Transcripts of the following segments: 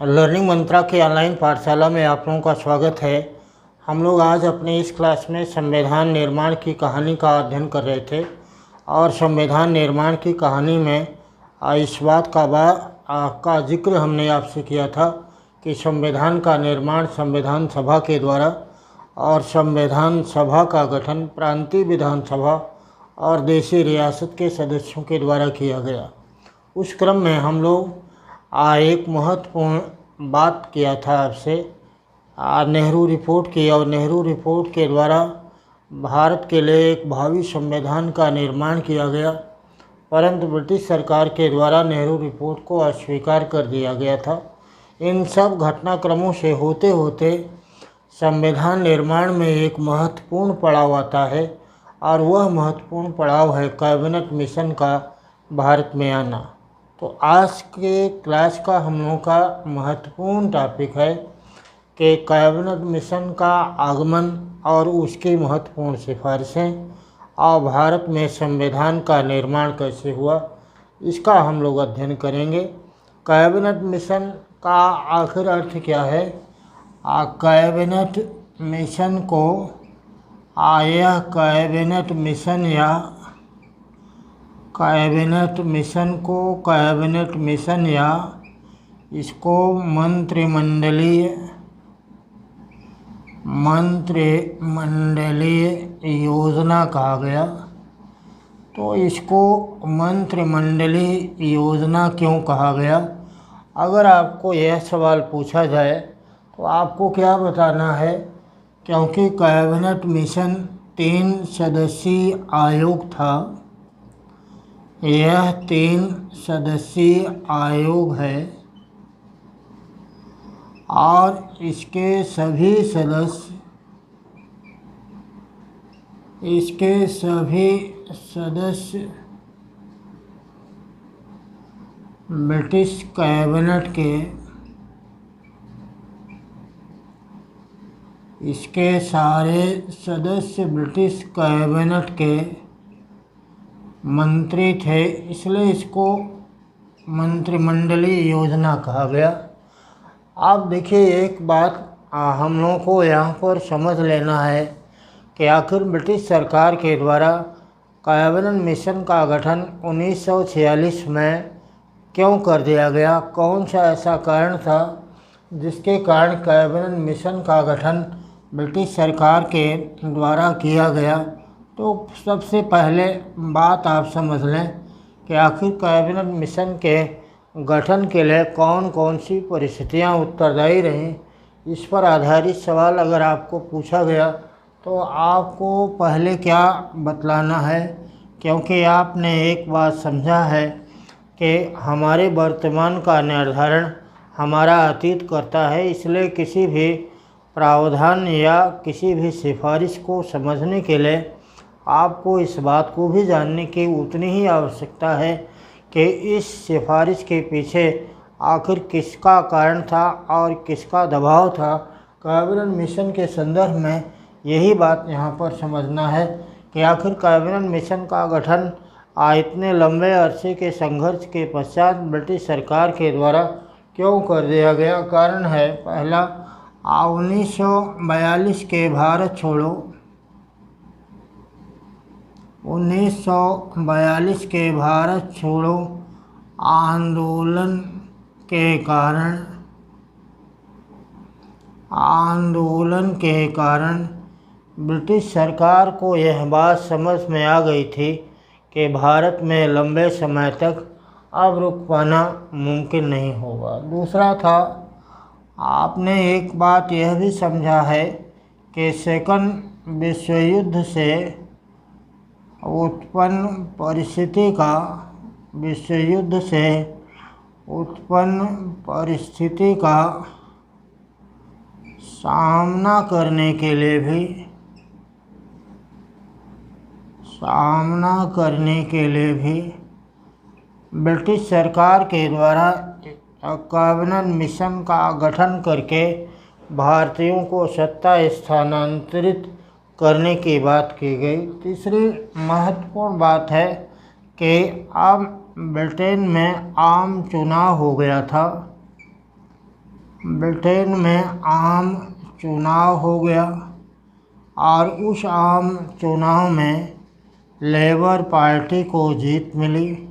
Learning मंत्रा की online पाठशाला में आप लोगों का स्वागत है। हम लोग आज अपने इस क्लास में संविधान निर्माण की कहानी का अध्ययन कर रहे थे और संविधान निर्माण की कहानी में इस बात का जिक्र हमने आपसे किया था कि संविधान का निर्माण संविधान सभा के द्वारा और संविधान सभा का गठन प्रांतीय विधानसभा और देशी रियासत के सदस्यों के द्वारा किया गया। उस क्रम में हम लोग एक महत्वपूर्ण बात किया था आपसे नेहरू रिपोर्ट की, और नेहरू रिपोर्ट के द्वारा भारत के लिए एक भावी संविधान का निर्माण किया गया, परंतु ब्रिटिश सरकार के द्वारा नेहरू रिपोर्ट को अस्वीकार कर दिया गया था। इन सब घटनाक्रमों से होते होते संविधान निर्माण में एक महत्वपूर्ण पड़ाव आता है, और वह महत्वपूर्ण पड़ाव है कैबिनेट मिशन का भारत में आना। तो आज के क्लास का हम लोगों का महत्वपूर्ण टॉपिक है कि कैबिनेट मिशन का आगमन और उसकी महत्वपूर्ण सिफारिशें और भारत में संविधान का निर्माण कैसे हुआ, इसका हम लोग अध्ययन करेंगे। कैबिनेट मिशन का आखिर अर्थ क्या है? कैबिनेट मिशन को यह कैबिनेट मिशन या इसको मंत्रिमंडलीय योजना कहा गया। तो इसको मंत्रिमंडलीय योजना क्यों कहा गया? अगर आपको यह सवाल पूछा जाए तो आपको क्या बताना है? क्योंकि कैबिनेट मिशन 3 सदस्यीय आयोग था। यह 3 सदस्यीय आयोग है और इसके सभी सदस्य ब्रिटिश कैबिनेट के इसके सारे सदस्य ब्रिटिश कैबिनेट के मंत्री थे, इसलिए इसको मंत्रिमंडलीय योजना कहा गया। आप देखिए, एक बात हम लोगों को यहाँ पर समझ लेना है कि आखिर ब्रिटिश सरकार के द्वारा कैबिनेट मिशन का गठन 1946 में क्यों कर दिया गया? कौन सा ऐसा कारण था जिसके कारण कैबिनेट मिशन का गठन ब्रिटिश सरकार के द्वारा किया गया? तो सबसे पहले बात आप समझ लें कि आखिर कैबिनेट मिशन के गठन के लिए कौन कौन सी परिस्थितियां उत्तरदायी रहीं। इस पर आधारित सवाल अगर आपको पूछा गया तो आपको पहले क्या बतलाना है? क्योंकि आपने एक बात समझा है कि हमारे वर्तमान का निर्धारण हमारा अतीत करता है, इसलिए किसी भी प्रावधान या किसी भी सिफारिश को समझने के लिए आपको इस बात को भी जानने की उतनी ही आवश्यकता है कि इस सिफारिश के पीछे आखिर किसका कारण था और किसका दबाव था। कैबिनेट मिशन के संदर्भ में यही बात यहाँ पर समझना है कि आखिर कैबिनेट मिशन का गठन इतने लंबे अरसे के संघर्ष के पश्चात ब्रिटिश सरकार के द्वारा क्यों कर दिया गया। कारण है पहला, 1942 के भारत छोड़ो 1942 के भारत छोड़ो आंदोलन के कारण ब्रिटिश सरकार को यह बात समझ में आ गई थी कि भारत में लंबे समय तक अब रुक पाना मुमकिन नहीं होगा। दूसरा था, आपने एक बात यह भी समझा है कि सेकंड विश्व युद्ध से उत्पन्न परिस्थिति का सामना करने के लिए भी ब्रिटिश सरकार के द्वारा कैबिनेट मिशन का गठन करके भारतीयों को सत्ता स्थानांतरित करने की बात की गई। तीसरी महत्वपूर्ण बात है कि अब ब्रिटेन में आम चुनाव हो गया था। ब्रिटेन में आम चुनाव हो गया और उस आम चुनाव में लेबर पार्टी को जीत मिली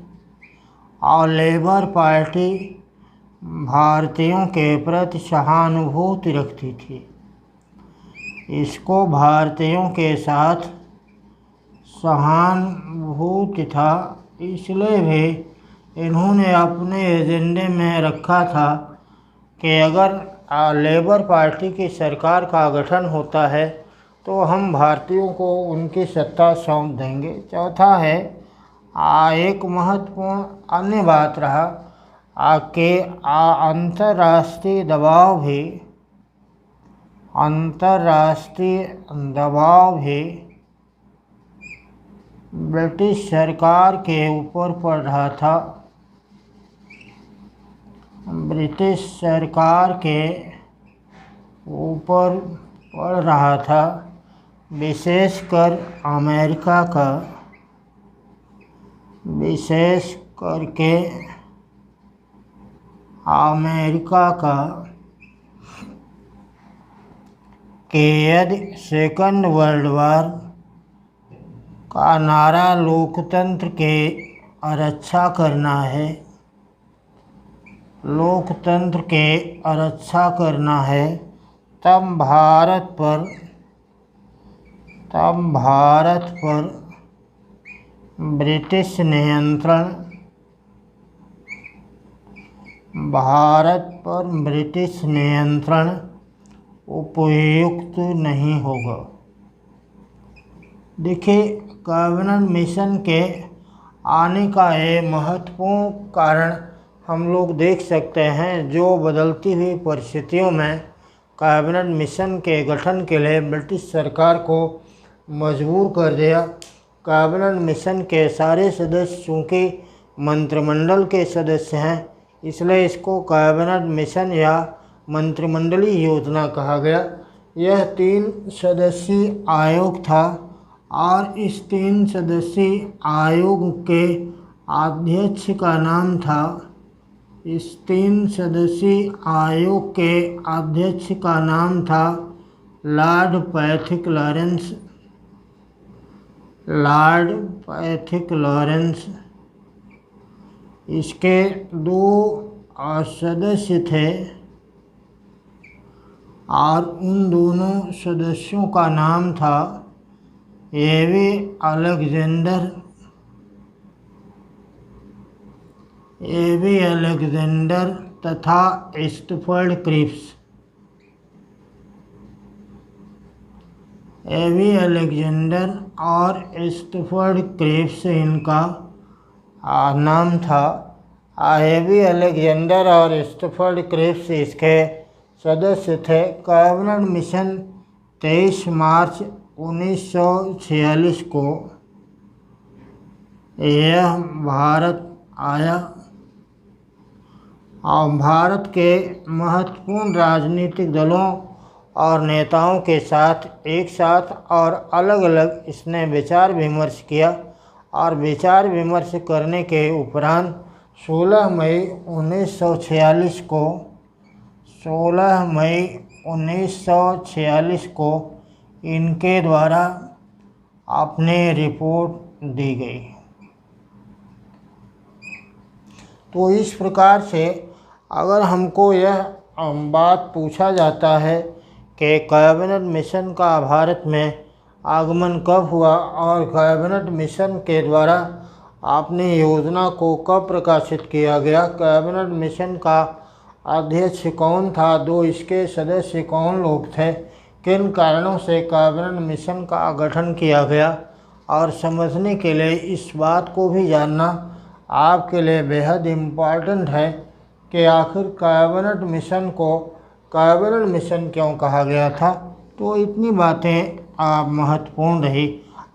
और लेबर पार्टी भारतीयों के प्रति सहानुभूति रखती थी। इसको भारतीयों के साथ सहानुभूति था, इसलिए भी इन्होंने अपने एजेंडे में रखा था कि अगर लेबर पार्टी की सरकार का गठन होता है तो हम भारतीयों को उनकी सत्ता सौंप देंगे। चौथा है एक महत्वपूर्ण अन्य बात रहा कि अंतर्राष्ट्रीय दबाव भी ब्रिटिश सरकार के ऊपर पड़ रहा था। ब्रिटिश सरकार के ऊपर पड़ रहा था, विशेषकर अमेरिका का, विशेष करके अमेरिका का, कि यदि सेकंड वर्ल्ड वॉर का नारा लोकतंत्र के रक्षा करना है, लोकतंत्र के रक्षा करना है, तब भारत पर ब्रिटिश नियंत्रण उपयुक्त नहीं होगा। देखिए, कैबिनेट मिशन के आने का ये महत्वपूर्ण कारण हम लोग देख सकते हैं, जो बदलती हुई परिस्थितियों में कैबिनेट मिशन के गठन के लिए ब्रिटिश सरकार को मजबूर कर दिया। कैबिनेट मिशन के सारे सदस्य चूँकि मंत्रिमंडल के सदस्य हैं, इसलिए इसको कैबिनेट मिशन या मंत्रिमंडलीय योजना कहा गया। यह 3 सदस्यीय आयोग था और इस 3 सदस्यीय आयोग के अध्यक्ष का नाम था, इस 3 सदस्यीय आयोग के अध्यक्ष का नाम था लॉर्ड पैथिक लॉरेंस। इसके 2 सदस्य थे और उन दोनों सदस्यों का नाम था एवी अलेक्जेंडर तथा स्टफर्ड क्रिप्स। एवी अलेक्जेंडर और स्टफर्ड क्रिप्स इनका नाम था। एवी अलेक्जेंडर और स्टफर्ड क्रिप्स इसके सदस्य थे। कैबिनेट मिशन 23 मार्च 1946 को यह भारत आया और भारत के महत्वपूर्ण राजनीतिक दलों और नेताओं के साथ एक साथ और अलग अलग इसने विचार विमर्श किया और विचार विमर्श करने के उपरांत 16 मई 1946 को इनके द्वारा अपनी रिपोर्ट दी गई। तो इस प्रकार से अगर हमको यह बात पूछा जाता है कि कैबिनेट मिशन का भारत में आगमन कब हुआ और कैबिनेट मिशन के द्वारा अपनी योजना को कब प्रकाशित किया गया, कैबिनेट मिशन का अध्यक्ष कौन था, 2 इसके सदस्य कौन लोग थे, किन कारणों से कैबिनेट मिशन का गठन किया गया, और समझने के लिए इस बात को भी जानना आपके लिए बेहद इम्पॉर्टेंट है कि आखिर कैबिनेट मिशन को कैबिनेट मिशन क्यों कहा गया था। तो इतनी बातें महत्वपूर्ण रही।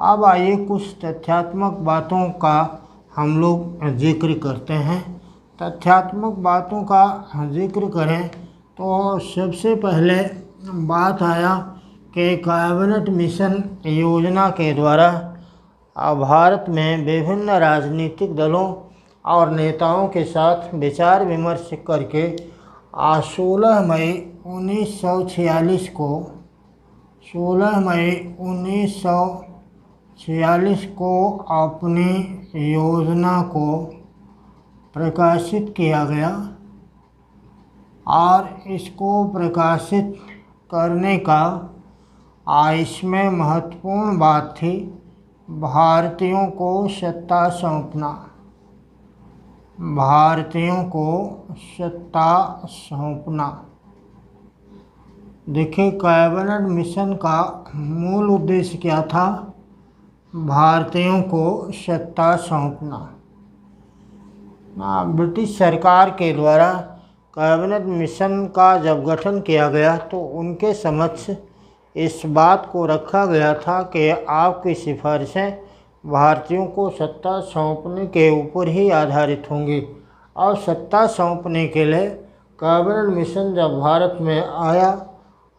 अब आइए कुछ तथ्यात्मक बातों का हम लोग जिक्र करते हैं। तथ्यात्मक बातों का जिक्र करें तो सबसे पहले बात आया कि कैबिनेट मिशन योजना के द्वारा भारत में विभिन्न राजनीतिक दलों और नेताओं के साथ विचार विमर्श करके 16 मई 1946 को 16 मई 1946 को अपनी योजना को प्रकाशित किया गया और इसको प्रकाशित करने का इसमें महत्वपूर्ण बात थी भारतीयों को सत्ता सौंपना। भारतीयों को सत्ता सौंपना। देखिए, कैबिनेट मिशन का मूल उद्देश्य क्या था? भारतीयों को सत्ता सौंपना। ब्रिटिश सरकार के द्वारा कैबिनेट मिशन का जब गठन किया गया तो उनके समक्ष इस बात को रखा गया था कि आपकी सिफारिशें भारतीयों को सत्ता सौंपने के ऊपर ही आधारित होंगी। और सत्ता सौंपने के लिए कैबिनेट मिशन जब भारत में आया,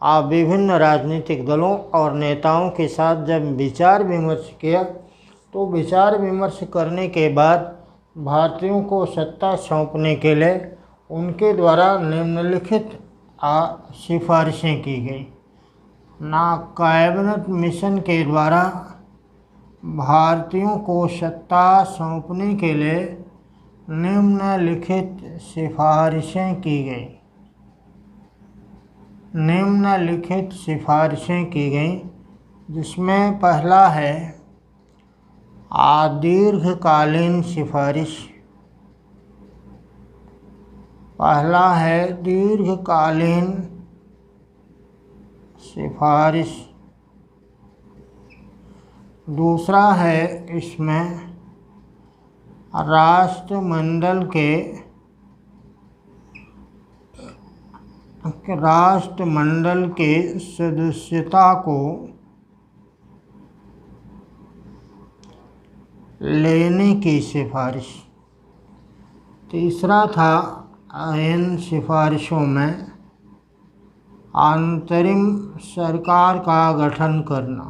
आप विभिन्न राजनीतिक दलों और नेताओं के साथ जब विचार विमर्श किया तो विचार विमर्श करने के बाद भारतीयों को सत्ता सौंपने के लिए उनके द्वारा निम्नलिखित सिफारिशें की गई। कैबिनेट मिशन के द्वारा भारतीयों को सत्ता सौंपने के लिए निम्नलिखित सिफारिशें की गई। निम्नलिखित सिफारिशें की गई, जिसमें पहला है दीर्घकालीन सिफारिश। पहला है दीर्घकालीन सिफारिश। दूसरा है इसमें राष्ट्रमंडल के सदस्यता को लेने की सिफारिश। तीसरा था इन सिफारिशों में अंतरिम सरकार का गठन करना।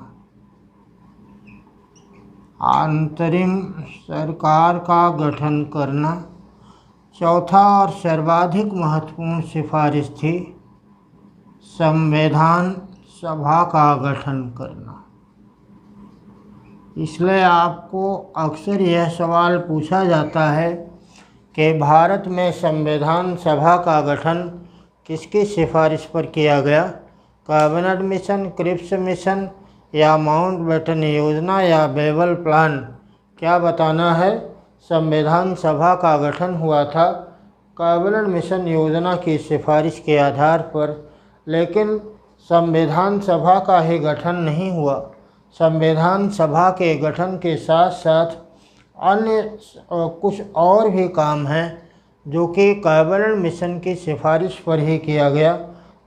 अंतरिम सरकार का गठन करना। चौथा और सर्वाधिक महत्वपूर्ण सिफारिश थी संविधान सभा का गठन करना। इसलिए आपको अक्सर यह सवाल पूछा जाता है कि भारत में संविधान सभा का गठन किसकी सिफारिश पर किया गया? कैबिनेट मिशन, क्रिप्स मिशन या माउंटबेटन योजना या बेबल प्लान? क्या बताना है? संविधान सभा का गठन हुआ था कैबिनेट मिशन योजना की सिफारिश के आधार पर, लेकिन संविधान सभा का ही गठन नहीं हुआ। संविधान सभा के गठन के साथ साथ अन्य कुछ और भी काम हैं जो कि कैबिनेट मिशन की सिफारिश पर ही किया गया,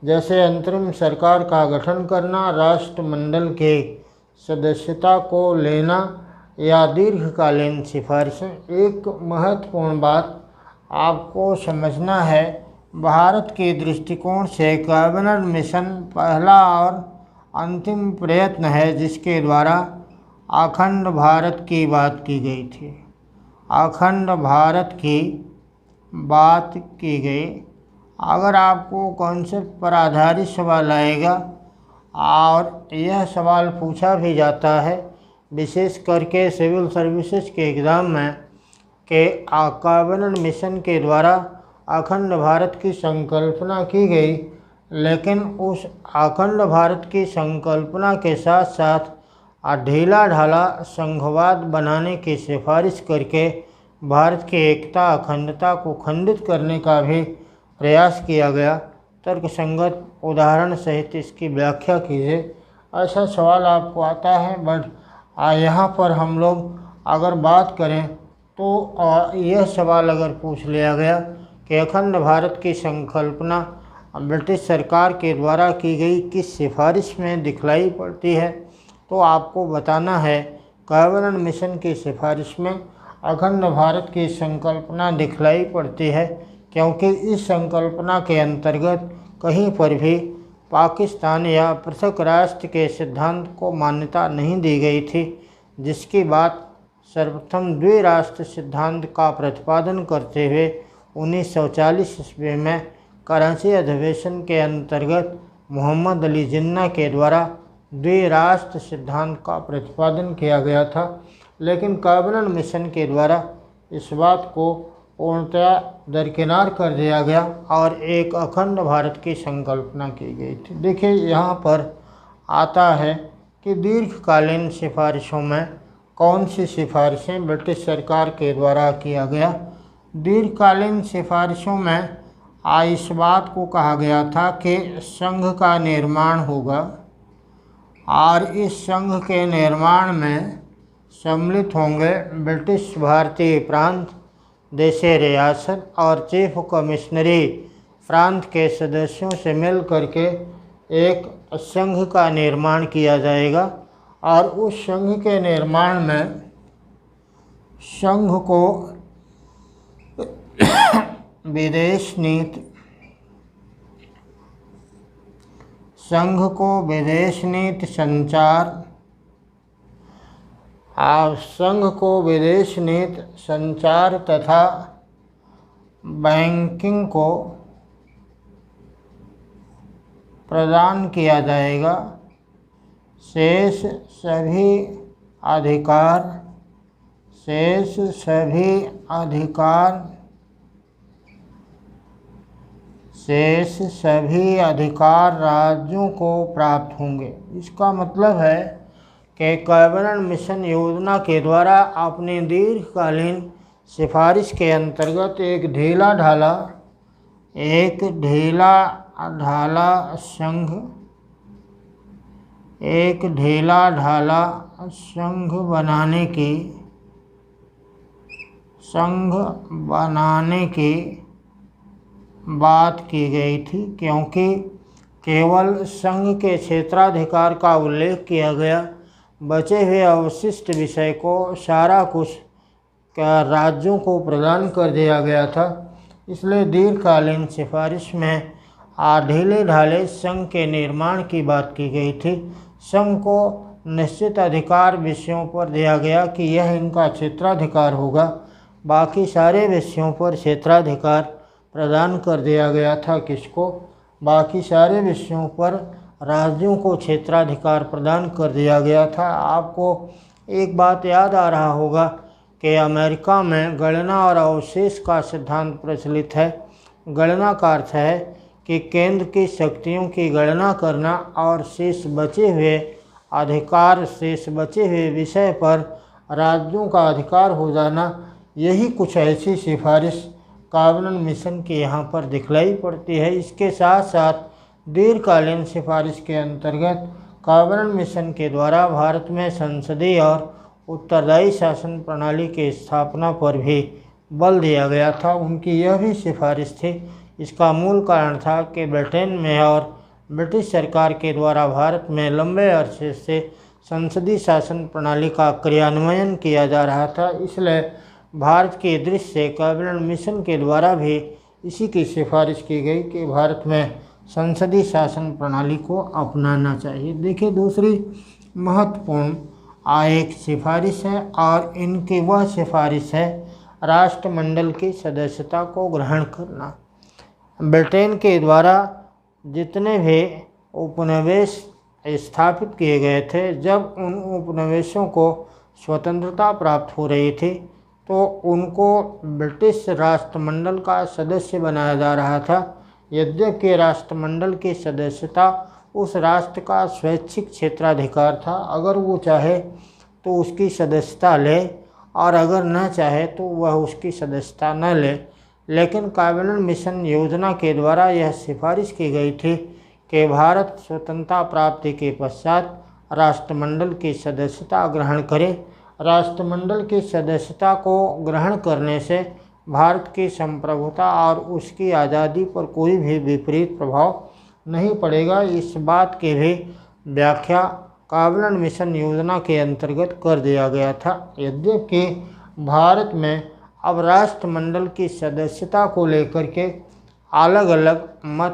जैसे अंतरिम सरकार का गठन करना, राष्ट्रमंडल के सदस्यता को लेना या दीर्घकालीन सिफारिशें। एक महत्वपूर्ण बात आपको समझना है, भारत के दृष्टिकोण से कैबिनेट मिशन पहला और अंतिम प्रयत्न है जिसके द्वारा अखंड भारत की बात की गई थी। अखंड भारत की बात की गई। अगर आपको कॉन्सेप्ट पर आधारित सवाल आएगा और यह सवाल पूछा भी जाता है विशेष करके सिविल सर्विसेज के एग्ज़ाम में कि कैबिनेट मिशन के द्वारा अखंड भारत की संकल्पना की गई, लेकिन उस अखंड भारत की संकल्पना के साथ साथ ढीला ढाला संघवाद बनाने की सिफारिश करके भारत की एकता अखंडता को खंडित करने का भी प्रयास किया गया। तर्कसंगत उदाहरण सहित इसकी व्याख्या कीजिए। ऐसा सवाल आपको आता है, बट यहाँ पर हम लोग अगर बात करें तो यह सवाल अगर पूछ लिया गया कि अखंड भारत की संकल्पना ब्रिटिश सरकार के द्वारा की गई किस सिफारिश में दिखलाई पड़ती है, तो आपको बताना है कैबिनेट मिशन की सिफारिश में अखंड भारत की संकल्पना दिखलाई पड़ती है, क्योंकि इस संकल्पना के अंतर्गत कहीं पर भी पाकिस्तान या पृथक राष्ट्र के सिद्धांत को मान्यता नहीं दी गई थी, जिसकी बात सर्वप्रथम द्विराष्ट्र सिद्धांत का प्रतिपादन करते हुए 1940 ईस्वी में कराची अधिवेशन के अंतर्गत मोहम्मद अली जिन्ना के द्वारा द्विराष्ट्र सिद्धांत का प्रतिपादन किया गया था, लेकिन कैबिनेट मिशन के द्वारा इस बात को पूर्णतया दरकिनार कर दिया गया और एक अखंड भारत की संकल्पना की गई थी। देखिए यहाँ पर आता है कि दीर्घकालीन सिफारिशों में कौन सी सिफारिशें ब्रिटिश सरकार के द्वारा किया गया। दीर्घकालीन सिफारिशों में इस बात को कहा गया था कि संघ का निर्माण होगा और इस संघ के निर्माण में सम्मिलित होंगे ब्रिटिश भारतीय प्रांत, देशी रियासत और चीफ कमिश्नरी प्रांत के सदस्यों से मिल करके एक संघ का निर्माण किया जाएगा और उस संघ के निर्माण में संघ को विदेश नीति संचार और संघ को विदेश नीति संचार तथा बैंकिंग को प्रदान किया जाएगा। शेष सभी अधिकार राज्यों को प्राप्त होंगे। इसका मतलब है कि कैबिनेट मिशन योजना के द्वारा अपनी दीर्घकालीन सिफारिश के अंतर्गत एक ढीला ढाला संघ बनाने की बात की गई थी, क्योंकि केवल संघ के क्षेत्राधिकार का उल्लेख किया गया, बचे हुए अवशिष्ट विषय को सारा कुछ राज्यों को प्रदान कर दिया गया था। इसलिए दीर्घकालीन सिफारिश में ढीले ढाले संघ के निर्माण की बात की गई थी। संघ को निश्चित अधिकार विषयों पर दिया गया कि यह इनका क्षेत्राधिकार होगा, बाकी सारे विषयों पर क्षेत्राधिकार प्रदान कर दिया गया था। किसको? बाकी सारे विषयों पर राज्यों को क्षेत्राधिकार प्रदान कर दिया गया था। आपको एक बात याद आ रहा होगा कि अमेरिका में गणना और अवशेष का सिद्धांत प्रचलित है। गणना का अर्थ है कि केंद्र की शक्तियों की गणना करना और शेष बचे हुए विषय पर राज्यों का अधिकार हो जाना। यही कुछ ऐसी सिफारिश कैबिनेट मिशन की यहाँ पर दिखलाई पड़ती है। इसके साथ साथ दीर्घकालीन सिफारिश के अंतर्गत कैबिनेट मिशन के द्वारा भारत में संसदीय और उत्तरदायी शासन प्रणाली की स्थापना पर भी बल दिया गया था। उनकी यह भी सिफारिश थी। इसका मूल कारण था कि ब्रिटेन में और ब्रिटिश सरकार के द्वारा भारत में लंबे अरसे से संसदीय शासन प्रणाली का क्रियान्वयन किया जा रहा था। इसलिए भारत की दृष्टि से कैबिनेट मिशन के द्वारा भी इसी की सिफारिश की गई कि भारत में संसदीय शासन प्रणाली को अपनाना चाहिए। देखिए दूसरी महत्वपूर्ण एक सिफारिश है और इनकी वह सिफारिश है राष्ट्रमंडल की सदस्यता को ग्रहण करना। ब्रिटेन के द्वारा जितने भी उपनिवेश स्थापित किए गए थे, जब उन उपनिवेशों को स्वतंत्रता प्राप्त हो रही थी तो उनको ब्रिटिश राष्ट्रमंडल का सदस्य बनाया जा रहा था। यद्यपि राष्ट्रमंडल की सदस्यता उस राष्ट्र का स्वैच्छिक क्षेत्राधिकार था, अगर वो चाहे तो उसकी सदस्यता ले और अगर न चाहे तो वह उसकी सदस्यता न ले। लेकिन कैबिनेट मिशन योजना के द्वारा यह सिफारिश की गई थी कि भारत स्वतंत्रता प्राप्ति के पश्चात राष्ट्रमंडल की सदस्यता ग्रहण करे। राष्ट्रमंडल की सदस्यता को ग्रहण करने से भारत की संप्रभुता और उसकी आज़ादी पर कोई भी विपरीत प्रभाव नहीं पड़ेगा। इस बात की भी व्याख्या कैबिनेट मिशन योजना के अंतर्गत कर दिया गया था। यद्यपि भारत में अब राष्ट्रमंडल की सदस्यता को लेकर के अलग अलग मत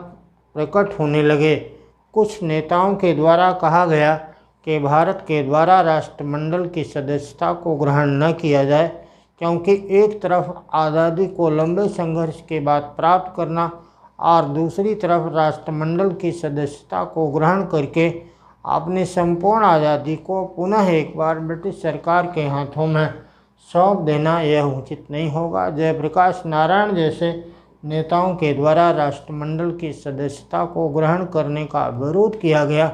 प्रकट होने लगे। कुछ नेताओं के द्वारा कहा गया कि भारत के द्वारा राष्ट्रमंडल की सदस्यता को ग्रहण न किया जाए, क्योंकि एक तरफ आज़ादी को लंबे संघर्ष के बाद प्राप्त करना और दूसरी तरफ राष्ट्रमंडल की सदस्यता को ग्रहण करके अपनी संपूर्ण आज़ादी को पुनः एक बार ब्रिटिश सरकार के हाथों में सौंप देना यह उचित नहीं होगा। जयप्रकाश नारायण जैसे नेताओं के द्वारा राष्ट्रमंडल की सदस्यता को ग्रहण करने का विरोध किया गया,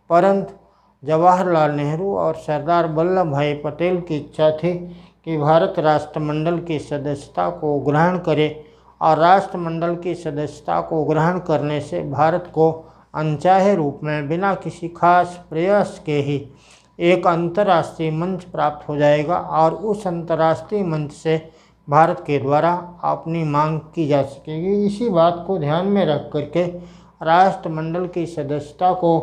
परंतु जवाहरलाल नेहरू और सरदार वल्लभ भाई पटेल की इच्छा थी कि भारत राष्ट्रमंडल की सदस्यता को ग्रहण करे और राष्ट्रमंडल की सदस्यता को ग्रहण करने से भारत को अनचाहे रूप में बिना किसी खास प्रयास के ही एक अंतर्राष्ट्रीय मंच प्राप्त हो जाएगा और उस अंतर्राष्ट्रीय मंच से भारत के द्वारा अपनी मांग की जा सकेगी। इसी बात को ध्यान में रख करके राष्ट्रमंडल की सदस्यता को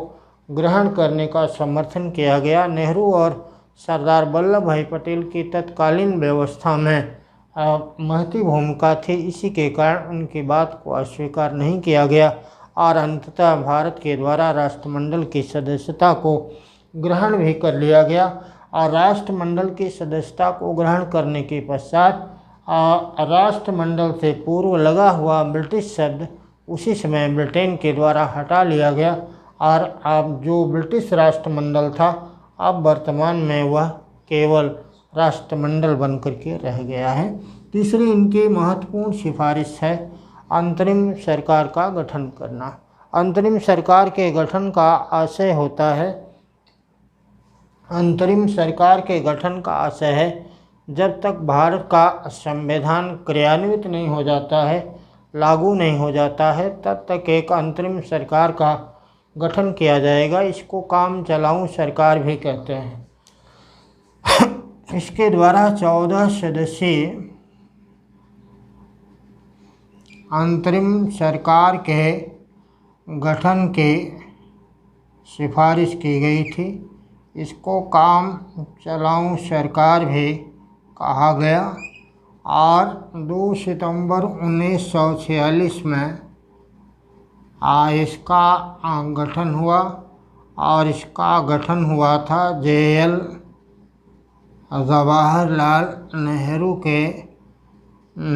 ग्रहण करने का समर्थन किया गया। नेहरू और सरदार वल्लभ भाई पटेल की तत्कालीन व्यवस्था में महती भूमिका थी, इसी के कारण उनकी बात को अस्वीकार नहीं किया गया और अंततः भारत के द्वारा राष्ट्रमंडल की सदस्यता को ग्रहण भी कर लिया गया। और राष्ट्रमंडल की सदस्यता को ग्रहण करने के पश्चात राष्ट्रमंडल से पूर्व लगा हुआ ब्रिटिश शब्द उसी समय ब्रिटेन के द्वारा हटा लिया गया और अब जो ब्रिटिश राष्ट्रमंडल था अब वर्तमान में वह केवल राष्ट्रमंडल बनकर के रह गया है। तीसरी इनकी महत्वपूर्ण सिफारिश है अंतरिम सरकार का गठन करना। अंतरिम सरकार के गठन का आशय होता है अंतरिम सरकार के गठन का आशय है जब तक भारत का संविधान क्रियान्वित नहीं हो जाता है, लागू नहीं हो जाता है, तब तक एक अंतरिम सरकार का गठन किया जाएगा। इसको काम चलाऊ सरकार भी कहते हैं। इसके द्वारा 14 सदस्यीय अंतरिम सरकार के गठन की सिफारिश की गई थी। इसको काम चलाऊ सरकार भी कहा गया और 2 सितंबर 1946 में इसका गठन हुआ और इसका गठन हुआ था JL जवाहरलाल नेहरू के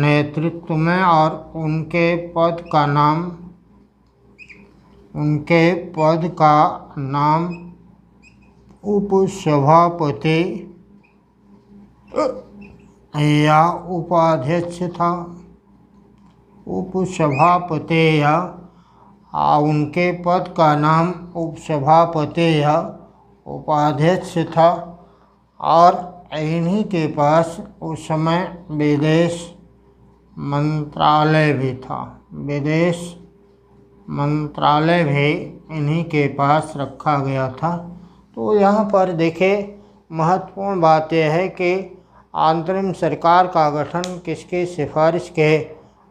नेतृत्व में और उनके पद का नाम उपसभापति या उपाध्यक्ष था। उपसभापति या उनके पद का नाम उपसभापति या उपाध्यक्ष था और इन्हीं के पास उस समय विदेश मंत्रालय भी था। विदेश मंत्रालय भी इन्हीं के पास रखा गया था। तो यहाँ पर देखें, महत्वपूर्ण बात यह है कि अंतरिम सरकार का गठन किसकी सिफारिश के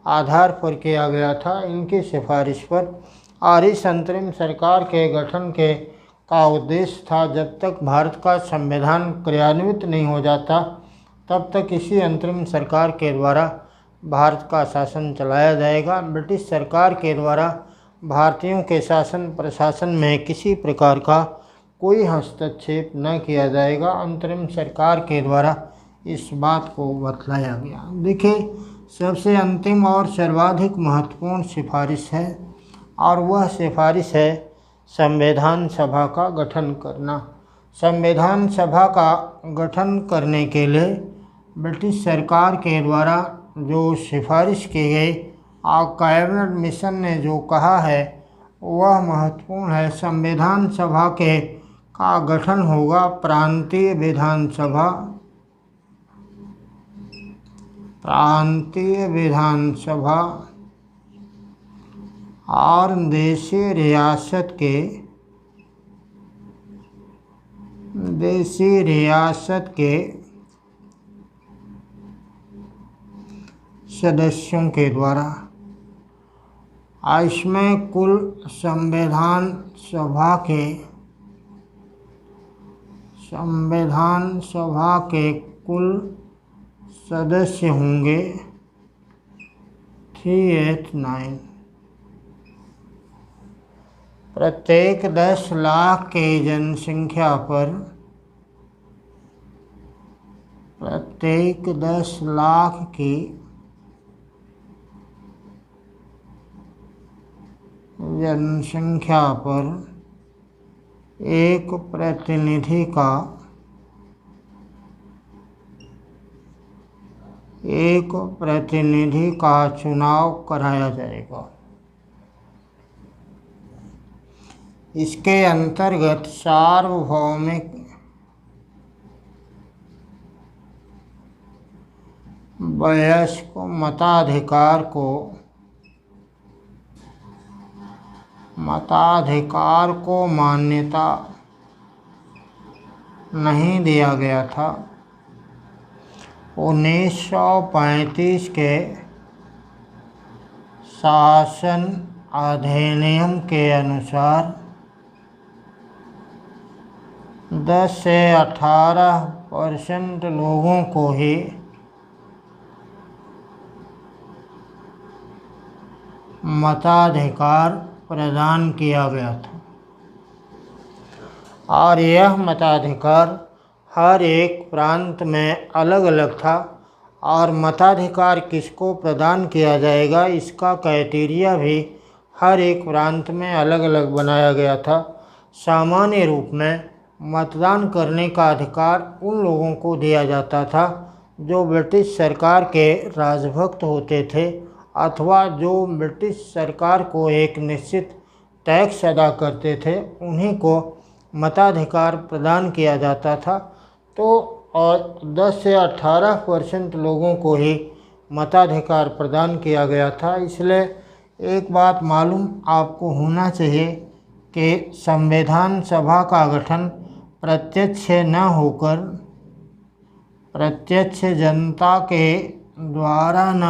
आधार पर किया गया था, इनकी सिफारिश पर। और इस अंतरिम सरकार के गठन का उद्देश्य था जब तक भारत का संविधान क्रियान्वित नहीं हो जाता तब तक इसी अंतरिम सरकार के द्वारा भारत का शासन चलाया जाएगा। ब्रिटिश सरकार के द्वारा भारतीयों के शासन प्रशासन में किसी प्रकार का कोई हस्तक्षेप न किया जाएगा। अंतरिम सरकार के द्वारा इस बात को बतलाया गया। देखिए, सबसे अंतिम और सर्वाधिक महत्वपूर्ण सिफारिश है और वह सिफारिश है संविधान सभा का गठन करना। संविधान सभा का गठन करने के लिए ब्रिटिश सरकार के द्वारा जो सिफारिश की गई और कैबिनेट मिशन ने जो कहा है वह महत्वपूर्ण है। संविधान सभा का गठन होगा प्रांतीय विधानसभा और देशी रियासत के सदस्यों के द्वारा। इसमें कुल संविधान सभा के कुल सदस्य होंगे 389। प्रत्येक 10 लाख के जनसंख्या पर प्रत्येक 10 लाख की जनसंख्या पर एक प्रतिनिधि का चुनाव कराया जाएगा। इसके अंतर्गत सार्वभौमिक वयस्क मताधिकार को मान्यता नहीं दिया गया था। 1935 के शासन अधिनियम के अनुसार 10 से 18% लोगों को ही मताधिकार प्रदान किया गया था और यह मताधिकार हर एक प्रांत में अलग अलग था और मताधिकार किसको प्रदान किया जाएगा इसका क्राइटेरिया भी हर एक प्रांत में अलग अलग बनाया गया था। सामान्य रूप में मतदान करने का अधिकार उन लोगों को दिया जाता था जो ब्रिटिश सरकार के राजभक्त होते थे अथवा जो ब्रिटिश सरकार को एक निश्चित टैक्स अदा करते थे, उन्हीं को मताधिकार प्रदान किया जाता था। तो और 10 से 18% लोगों को ही मताधिकार प्रदान किया गया था। इसलिए एक बात मालूम आपको होना चाहिए कि संविधान सभा का गठन प्रत्यक्ष जनता के द्वारा न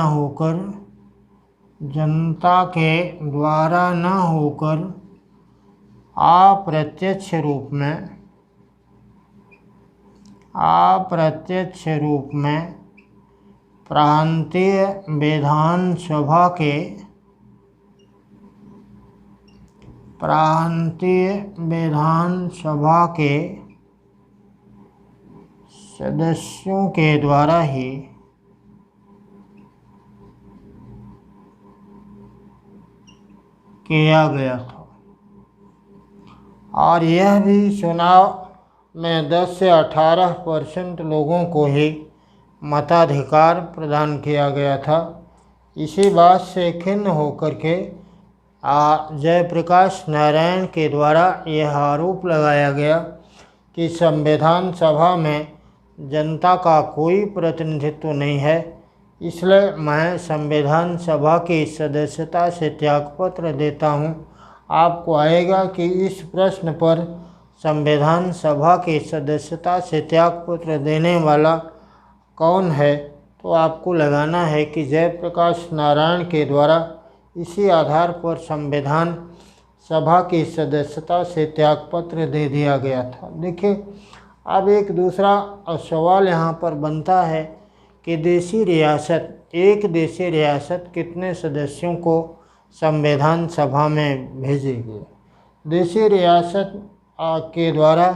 होकर अप्रत्यक्ष रूप में प्रांतीय विधानसभा के सदस्यों के द्वारा ही किया गया था। और यह भी चुनाव में 10 से 18% लोगों को ही मताधिकार प्रदान किया गया था। इसी बात से खिन्न होकर के जयप्रकाश नारायण के द्वारा यह आरोप लगाया गया कि संविधान सभा में जनता का कोई प्रतिनिधित्व नहीं है, इसलिए मैं संविधान सभा की सदस्यता से त्यागपत्र देता हूं। आपको आएगा कि इस प्रश्न पर संविधान सभा की सदस्यता से त्यागपत्र देने वाला कौन है, तो आपको लगाना है कि जयप्रकाश नारायण के द्वारा इसी आधार पर संविधान सभा की सदस्यता से त्यागपत्र दे दिया गया था। देखिए, अब एक दूसरा सवाल यहाँ पर बनता है कि एक देशी रियासत कितने सदस्यों को संविधान सभा में भेजेगी। देशी रियासत के द्वारा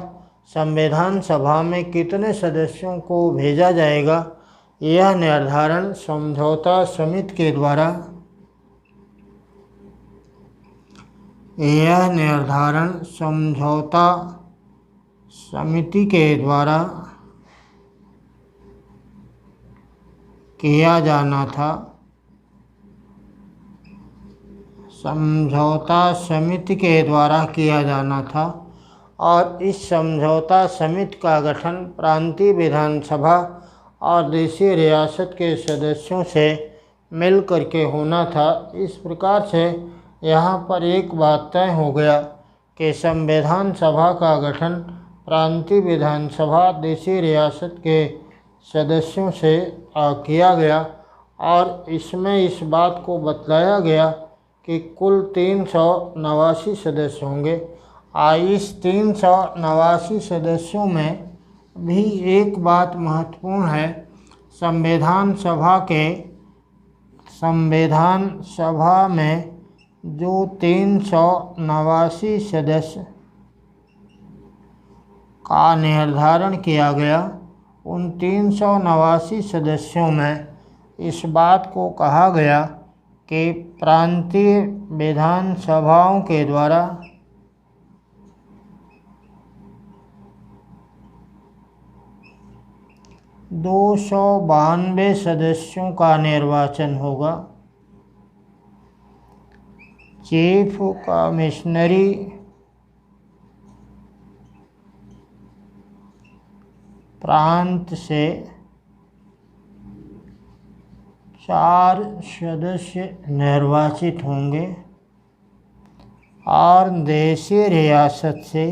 संविधान सभा में कितने सदस्यों को भेजा जाएगा, यह निर्धारण समझौता समिति के द्वारा किया जाना था। और इस समझौता समिति का गठन प्रांतीय विधानसभा और देशी रियासत के सदस्यों से मिल करके होना था। इस प्रकार से यहाँ पर एक बात तय हो गया कि संविधान सभा का गठन प्रांतीय विधानसभा देशी रियासत के सदस्यों से किया गया और इसमें इस बात को बतलाया गया कि कुल 389 सदस्य होंगे। इस 389 सदस्यों में भी एक बात महत्वपूर्ण है, संविधान सभा में जो 389 सदस्य का निर्धारण किया गया, उन 389 सदस्यों में इस बात को कहा गया कि प्रांतीय विधानसभाओं के द्वारा दो 292 सदस्यों का निर्वाचन होगा। चीफ कमिश्नरी प्रांत से 4 सदस्य निर्वाचित होंगे और देशीय रियासत से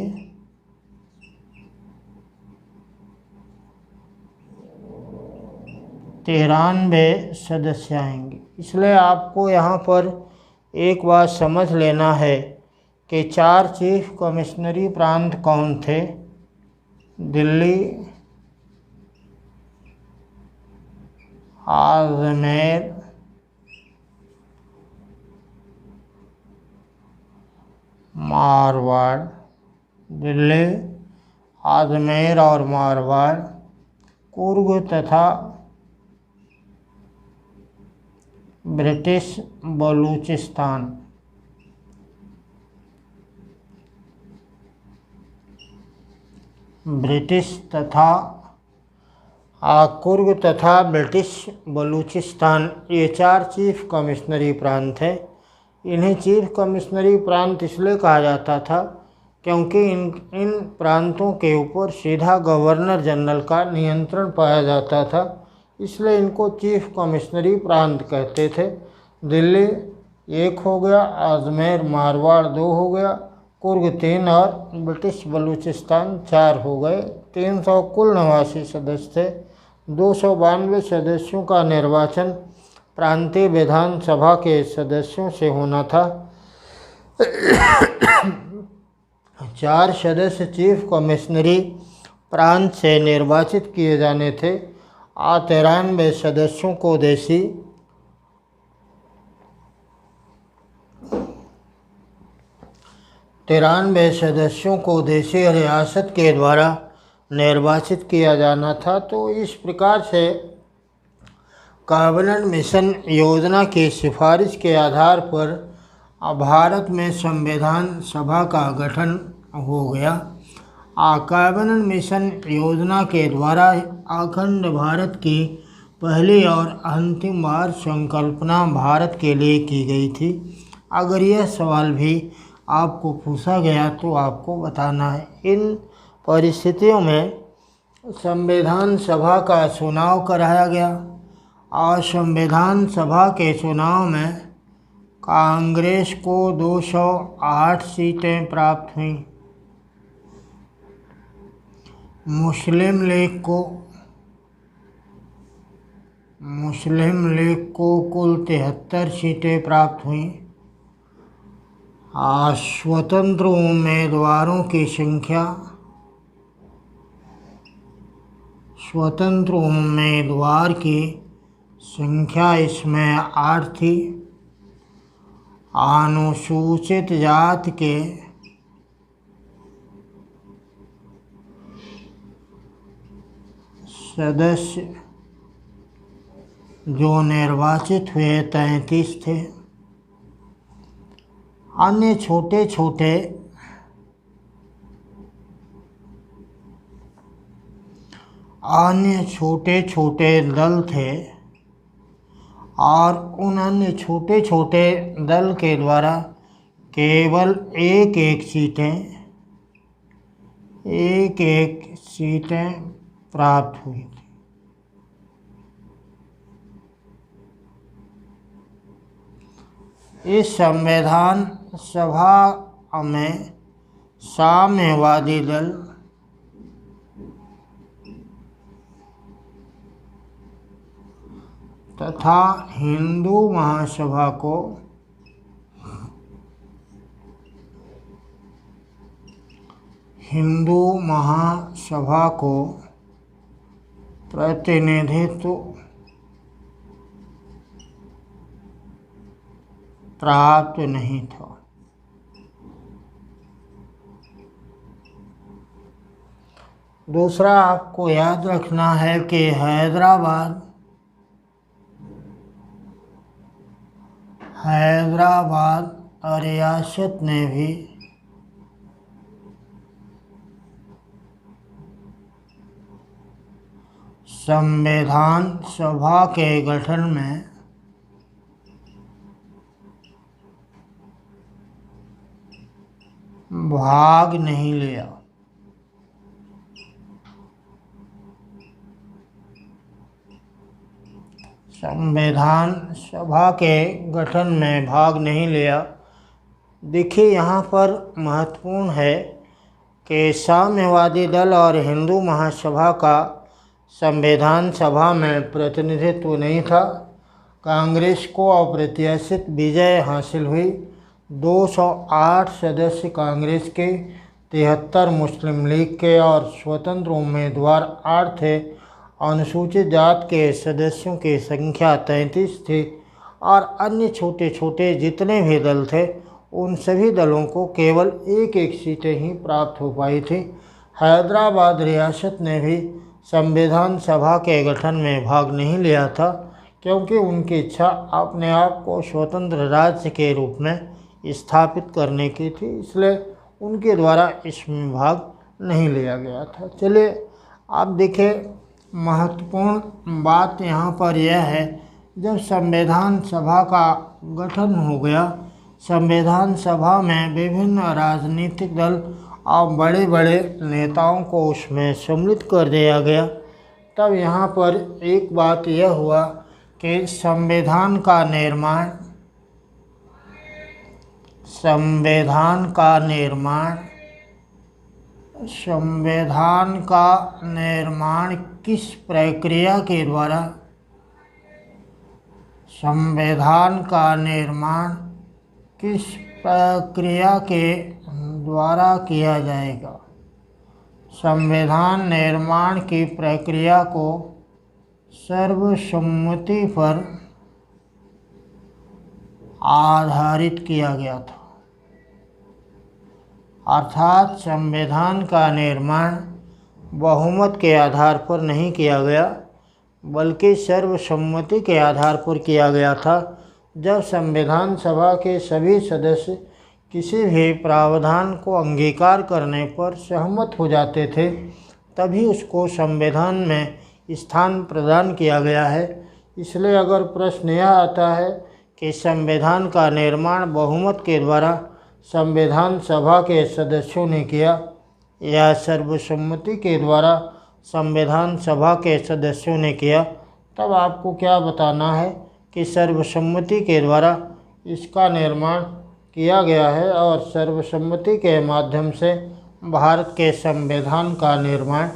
93 सदस्य आएंगे। इसलिए आपको यहाँ पर एक बात समझ लेना है कि 4 चीफ कमिश्नरी प्रांत कौन थे। दिल्ली, अजमेर, मारवाड़, दिल्ली, अजमेर और मारवाड़, कुर्ग तथा ब्रिटिश बलूचिस्तान। कुर्ग तथा ब्रिटिश बलूचिस्तान, ये 4 चीफ कमिश्नरी प्रांत हैं। इन्हें चीफ कमिश्नरी प्रांत इसलिए कहा जाता था क्योंकि इन प्रांतों के ऊपर सीधा गवर्नर जनरल का नियंत्रण पाया जाता था, इसलिए इनको चीफ कमिश्नरी प्रांत कहते थे। दिल्ली 1 हो गया, अजमेर मारवाड़ 2 हो गया, कुर्ग 3 और ब्रिटिश बलूचिस्तान 4 हो गए। 300 कुल निवासी सदस्य थे। 292 सदस्यों का निर्वाचन प्रांतीय विधानसभा के सदस्यों से होना था। 4 सदस्य चीफ कमिश्नरी प्रांत से निर्वाचित किए जाने थे और 93 सदस्यों को देशीय रियासत के द्वारा निर्वाचित किया जाना था। तो इस प्रकार से कैबिनेट मिशन योजना की सिफारिश के आधार पर भारत में संविधान सभा का गठन हो गया। कैबिनेट मिशन योजना के द्वारा अखंड भारत की पहली और अंतिम बार संकल्पना भारत के लिए की गई थी। अगर यह सवाल भी आपको पूछा गया तो आपको बताना है। इन परिस्थितियों में संविधान सभा का चुनाव कराया गया और संविधान सभा के चुनाव में कांग्रेस को 208 सीटें प्राप्त हुईं। मुस्लिम लीग को कुल 73 सीटें प्राप्त हुईं। स्वतंत्र उम्मीदवार की संख्या इसमें 8 थी। अनुसूचित जाति के सदस्य जो निर्वाचित हुए 33 थे। अन्य छोटे छोटे दल थे और उन अन्य छोटे छोटे दल के द्वारा केवल एक सीटें प्राप्त हुई थी। इस संविधान सभा में साम्यवादी दल तथा हिंदू महासभा को प्रतिनिधित्व प्राप्त नहीं था। दूसरा आपको याद रखना है कि हैदराबाद हैदराबाद रियासत ने भी संविधान सभा के गठन में भाग नहीं लिया। संविधान सभा के गठन में भाग नहीं लिया। देखिए यहाँ पर महत्वपूर्ण है कि साम्यवादी दल और हिंदू महासभा का संविधान सभा में प्रतिनिधित्व नहीं था। कांग्रेस को अप्रत्याशित विजय हासिल हुई। 208 सदस्य कांग्रेस के, 73 मुस्लिम लीग के और स्वतंत्र उम्मीदवार 8 थे। अनुसूचित जात के सदस्यों की संख्या 33 थी और अन्य छोटे छोटे जितने भी दल थे उन सभी दलों को केवल एक एक सीटें ही प्राप्त हो पाई थी। हैदराबाद रियासत ने भी संविधान सभा के गठन में भाग नहीं लिया था क्योंकि उनकी इच्छा अपने आप को स्वतंत्र राज्य के रूप में स्थापित करने की थी, इसलिए उनके द्वारा इसमें भाग नहीं लिया गया था। चलिए आप देखें, महत्वपूर्ण बात यहाँ पर यह है, जब संविधान सभा का गठन हो गया, संविधान सभा में विभिन्न राजनीतिक दल और बड़े बड़े नेताओं को उसमें सम्मिलित कर दिया गया। तब यहाँ पर एक बात यह हुआ कि संविधान का निर्माण किस प्रक्रिया के द्वारा किया जाएगा। संविधान निर्माण की प्रक्रिया को सर्वसम्मति पर आधारित किया गया था, अर्थात संविधान का निर्माण बहुमत के आधार पर नहीं किया गया बल्कि सर्वसम्मति के आधार पर किया गया था। जब संविधान सभा के सभी सदस्य किसी भी प्रावधान को अंगीकार करने पर सहमत हो जाते थे तभी उसको संविधान में स्थान प्रदान किया गया है। इसलिए अगर प्रश्न यह आता है कि संविधान का निर्माण बहुमत के द्वारा संविधान सभा के सदस्यों ने किया या सर्वसम्मति के द्वारा संविधान सभा के सदस्यों ने किया, तब आपको क्या बताना है कि सर्वसम्मति के द्वारा इसका निर्माण किया गया है और सर्वसम्मति के माध्यम से भारत के संविधान का निर्माण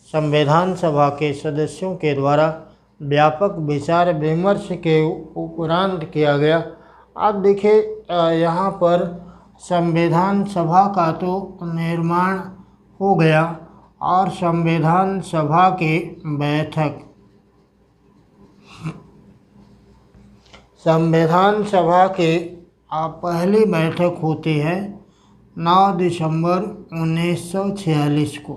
संविधान सभा के सदस्यों के द्वारा व्यापक विचार विमर्श के उपरांत किया गया। अब देखिए यहाँ पर संविधान सभा का तो निर्माण हो गया और संविधान सभा की बैठक, संविधान सभा की पहली बैठक होती है 9 दिसंबर 1946 को।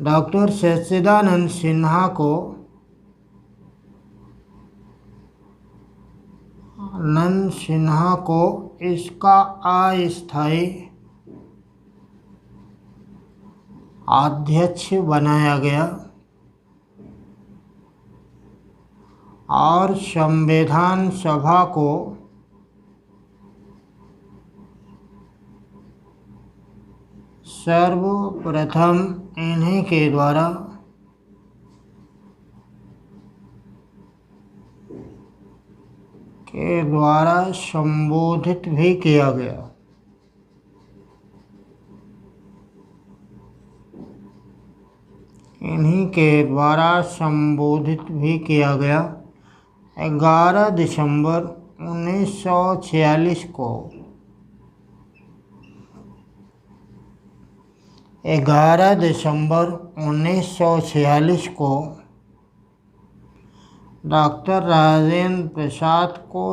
डॉक्टर सच्चिदानंद सिन्हा को इसका अस्थायी अध्यक्ष बनाया गया और संविधान सभा को सर्वप्रथम इन्हीं के द्वारा संबोधित भी किया गया। इन्हीं के द्वारा संबोधित भी किया गया। 11 दिसंबर 1946 को 11 दिसंबर 1946 को डॉक्टर राजेंद्र प्रसाद को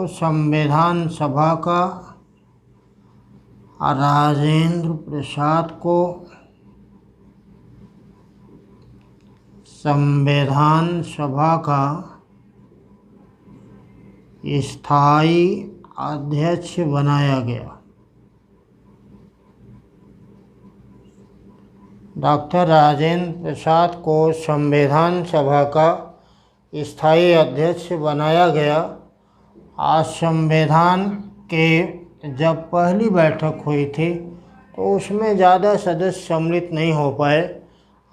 संविधान सभा का स्थायी अध्यक्ष बनाया गया। डॉक्टर राजेंद्र प्रसाद को संविधान सभा का स्थायी अध्यक्ष बनाया गया। आज संविधान के जब पहली बैठक हुई थी तो उसमें ज़्यादा सदस्य सम्मिलित नहीं हो पाए।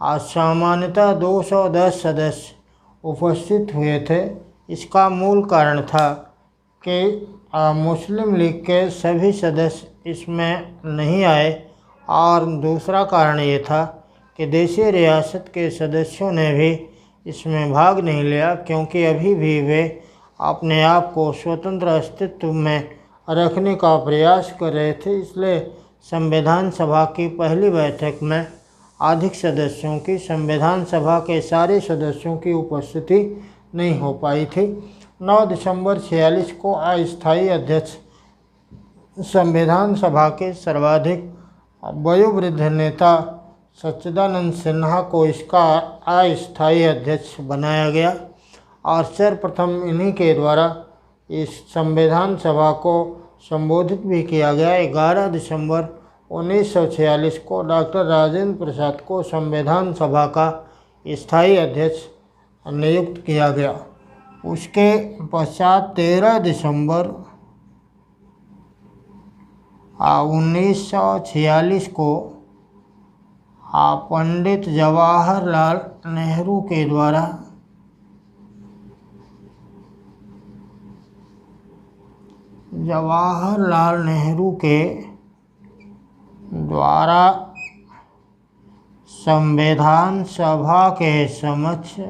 आज सामान्यतः 210 सदस्य उपस्थित हुए थे। इसका मूल कारण था कि मुस्लिम लीग के सभी सदस्य इसमें नहीं आए और दूसरा कारण ये था कि देशी रियासत के सदस्यों ने भी इसमें भाग नहीं लिया, क्योंकि अभी भी वे अपने आप को स्वतंत्र अस्तित्व में रखने का प्रयास कर रहे थे। इसलिए संविधान सभा की पहली बैठक में अधिक सदस्यों की, संविधान सभा के सारे सदस्यों की उपस्थिति नहीं हो पाई थी। 9 दिसंबर 46 को अस्थायी अध्यक्ष संविधान सभा के सर्वाधिक वयोवृद्ध नेता सच्चिदानंद सिन्हा को इसका अस्थायी अध्यक्ष बनाया गया और सर्वप्रथम इन्हीं के द्वारा इस संविधान सभा को संबोधित भी किया गया। 11 दिसंबर 1946 को डॉक्टर राजेंद्र प्रसाद को संविधान सभा का स्थायी अध्यक्ष नियुक्त किया गया। उसके पश्चात 13 दिसंबर 1946 को पंडित जवाहरलाल नेहरू के द्वारा संविधान सभा के समक्ष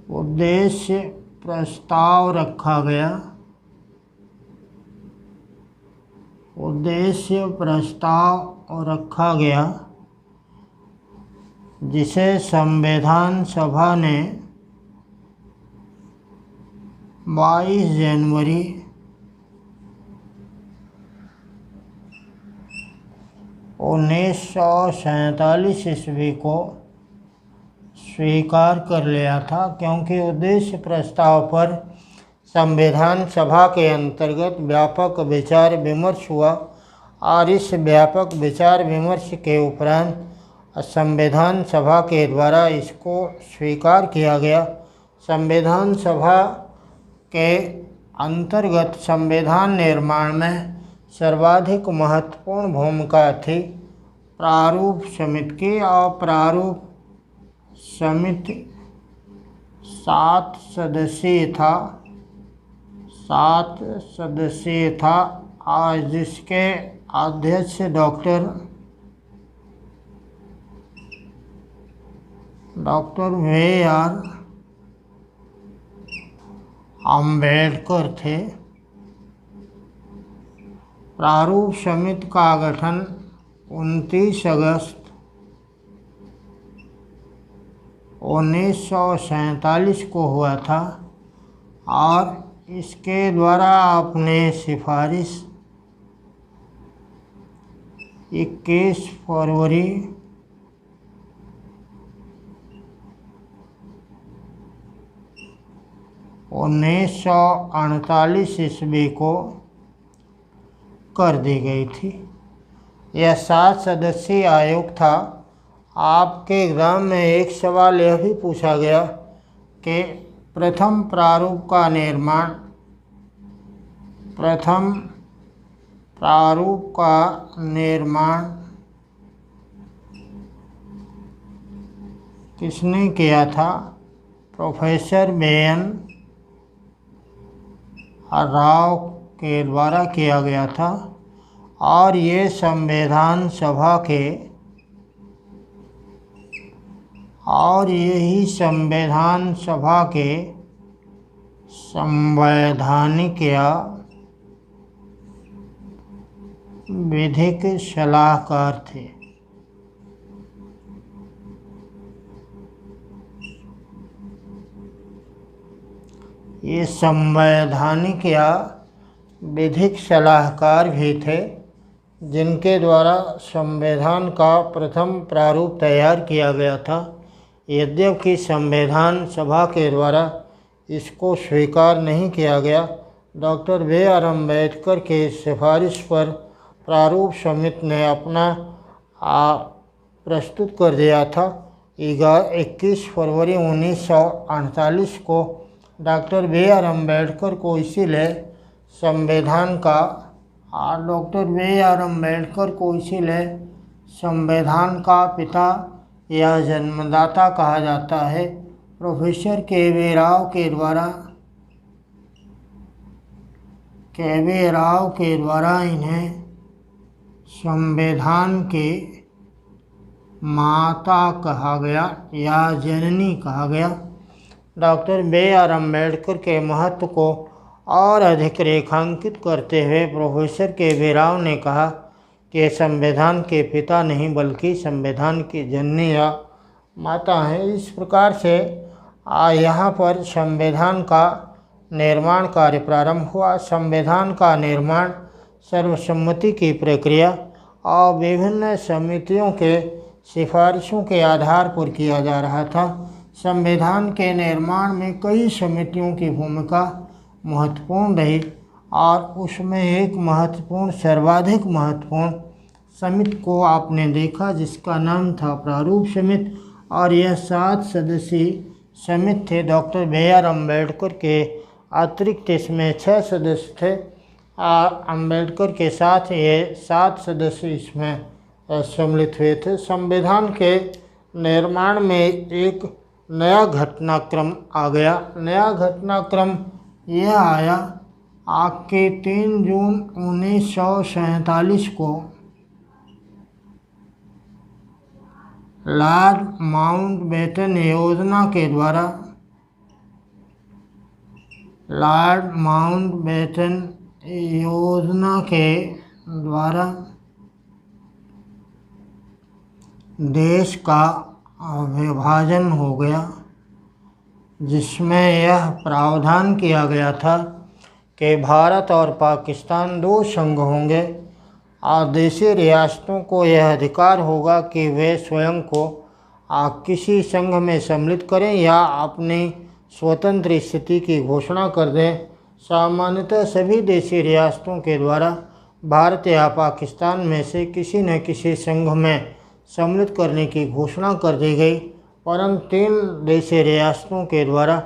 उद्देश्य प्रस्ताव रखा गया, जिसे संविधान सभा ने 22 जनवरी 1947 ईस्वी को स्वीकार कर लिया था, क्योंकि उद्देश्य प्रस्ताव पर संविधान सभा के अंतर्गत व्यापक विचार विमर्श हुआ और इस व्यापक विचार विमर्श के उपरांत संविधान सभा के द्वारा इसको स्वीकार किया गया। संविधान सभा के अंतर्गत संविधान निर्माण में सर्वाधिक महत्वपूर्ण भूमिका थी प्रारूप समिति की, और प्रारूप समिति 7 सदस्यीय था आज जिसके अध्यक्ष डॉक्टर B.R. अम्बेडकर थे। प्रारूप समिति का गठन 29 अगस्त 1947 को हुआ था और इसके द्वारा अपने सिफारिश 21 फरवरी 1948 ईस्वी को कर दी गई थी। यह 7 सदस्यीय आयोग था। आपके एग्जाम में एक सवाल यह भी पूछा गया कि प्रथम प्रारूप का निर्माण किसने किया था? Professor B.N. राव के द्वारा किया गया था और ये संविधान सभा के संवैधानिक या विधिक सलाहकार थे। ये संवैधानिक या विधिक सलाहकार भी थे, जिनके द्वारा संविधान का प्रथम प्रारूप तैयार किया गया था। यद्यपि संविधान सभा के द्वारा इसको स्वीकार नहीं किया गया, डॉक्टर B.R. अम्बेडकर के सिफारिश पर प्रारूप समिति ने अपना प्रस्तुत कर दिया था। 21 फरवरी 1948 को डॉक्टर B.R. अम्बेडकर को इसीलिए संविधान का पिता या जन्मदाता कहा जाता है। Professor KV. राव के द्वारा इन्हें संविधान के माता कहा गया या जननी कहा गया। Doctor B.R. अम्बेडकर के महत्व को और अधिक रेखांकित करते हुए प्रोफेसर के.वी. राव ने कहा कि संविधान के पिता नहीं बल्कि संविधान की जननी या माता हैं। इस प्रकार से यहाँ पर संविधान का निर्माण कार्य प्रारंभ हुआ। संविधान का निर्माण सर्वसम्मति की प्रक्रिया और विभिन्न समितियों के सिफारिशों के आधार पर किया जा रहा था। संविधान के निर्माण में कई समितियों की भूमिका महत्वपूर्ण रही और उसमें एक सर्वाधिक महत्वपूर्ण समिति को आपने देखा जिसका नाम था प्रारूप समिति, और यह 7 सदस्यीय समिति थे। Doctor B.R. अम्बेडकर के अतिरिक्त इसमें 6 सदस्य थे। अम्बेडकर के साथ ये 7 सदस्य इसमें सम्मिलित हुए थे। संविधान के निर्माण में एक नया घटनाक्रम आ गया। नया घटनाक्रम यह आया आपके 3 जून 1947 को लॉर्ड माउंटबेटन योजना के द्वारा देश का विभाजन हो गया, जिसमें यह प्रावधान किया गया था कि भारत और पाकिस्तान 2 संघ होंगे और देशी रियासतों को यह अधिकार होगा कि वे स्वयं को किसी संघ में सम्मिलित करें या अपनी स्वतंत्र स्थिति की घोषणा कर दें। सामान्यतः सभी देशी रियासतों के द्वारा भारत या पाकिस्तान में से किसी न किसी संघ में सम्मिलित करने की घोषणा कर दी गई, परंतु 3 देशी रियासतों के द्वारा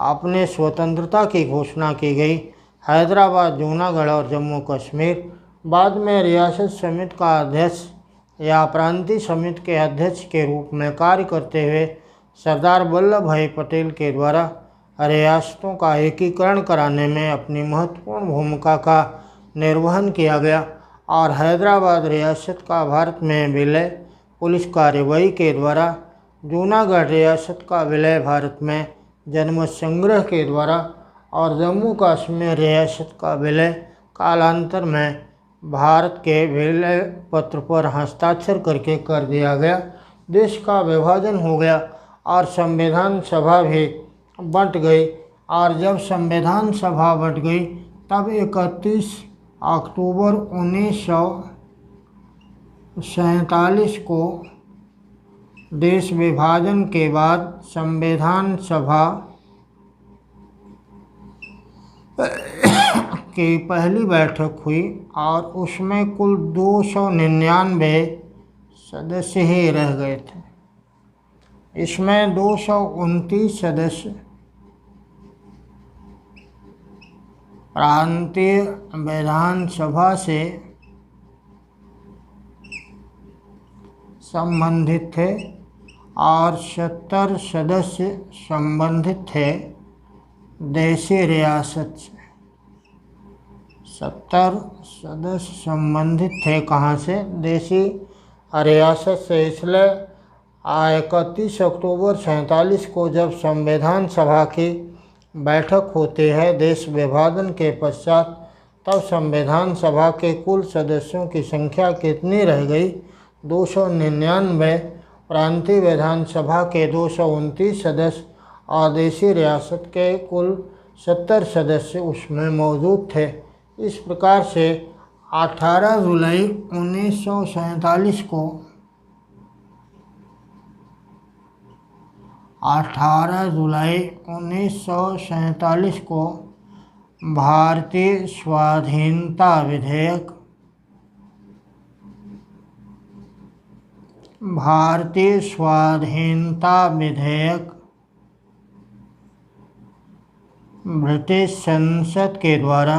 अपने स्वतंत्रता की घोषणा की गई, हैदराबाद, जूनागढ़ और जम्मू कश्मीर। बाद में रियासत समिति का अध्यक्ष या प्रांतीय समिति के अध्यक्ष के रूप में कार्य करते हुए सरदार वल्लभ भाई पटेल के द्वारा रियासतों का एकीकरण कराने में अपनी महत्वपूर्ण भूमिका का निर्वहन किया गया और हैदराबाद रियासत का भारत में विलय पुलिस कार्रवाई के द्वारा, जूनागढ़ रियासत का विलय भारत में जनमत संग्रह के द्वारा और जम्मू कश्मीर रियासत का विलय कालांतर में भारत के विलय पत्र पर हस्ताक्षर करके कर दिया गया। देश का विभाजन हो गया और संविधान सभा भी बंट गई, और जब संविधान सभा बंट गई तब 31 अक्टूबर 1947 को देश विभाजन के बाद संविधान सभा की पहली बैठक हुई और उसमें कुल 299 सदस्य ही रह गए थे। इसमें 229 सदस्य प्रांतीय विधानसभा से संबंधित थे और 70 सदस्य संबंधित थे देशी रियासत से। 70 सदस्य संबंधित थे कहाँ से? देशी रियासत से। इसलिए 31 अक्टूबर 47 को जब संविधान सभा की बैठक होती है देश विभाजन के पश्चात, तब संविधान सभा के कुल सदस्यों की संख्या कितनी रह गई? 299। प्रांतीय विधानसभा के 229 सदस्य और देशी रियासत के कुल 70 सदस्य उसमें मौजूद थे। इस प्रकार से 18 जुलाई 1947 को 18 जुलाई 1947 को भारतीय स्वाधीनता विधेयक ब्रिटिश संसद के द्वारा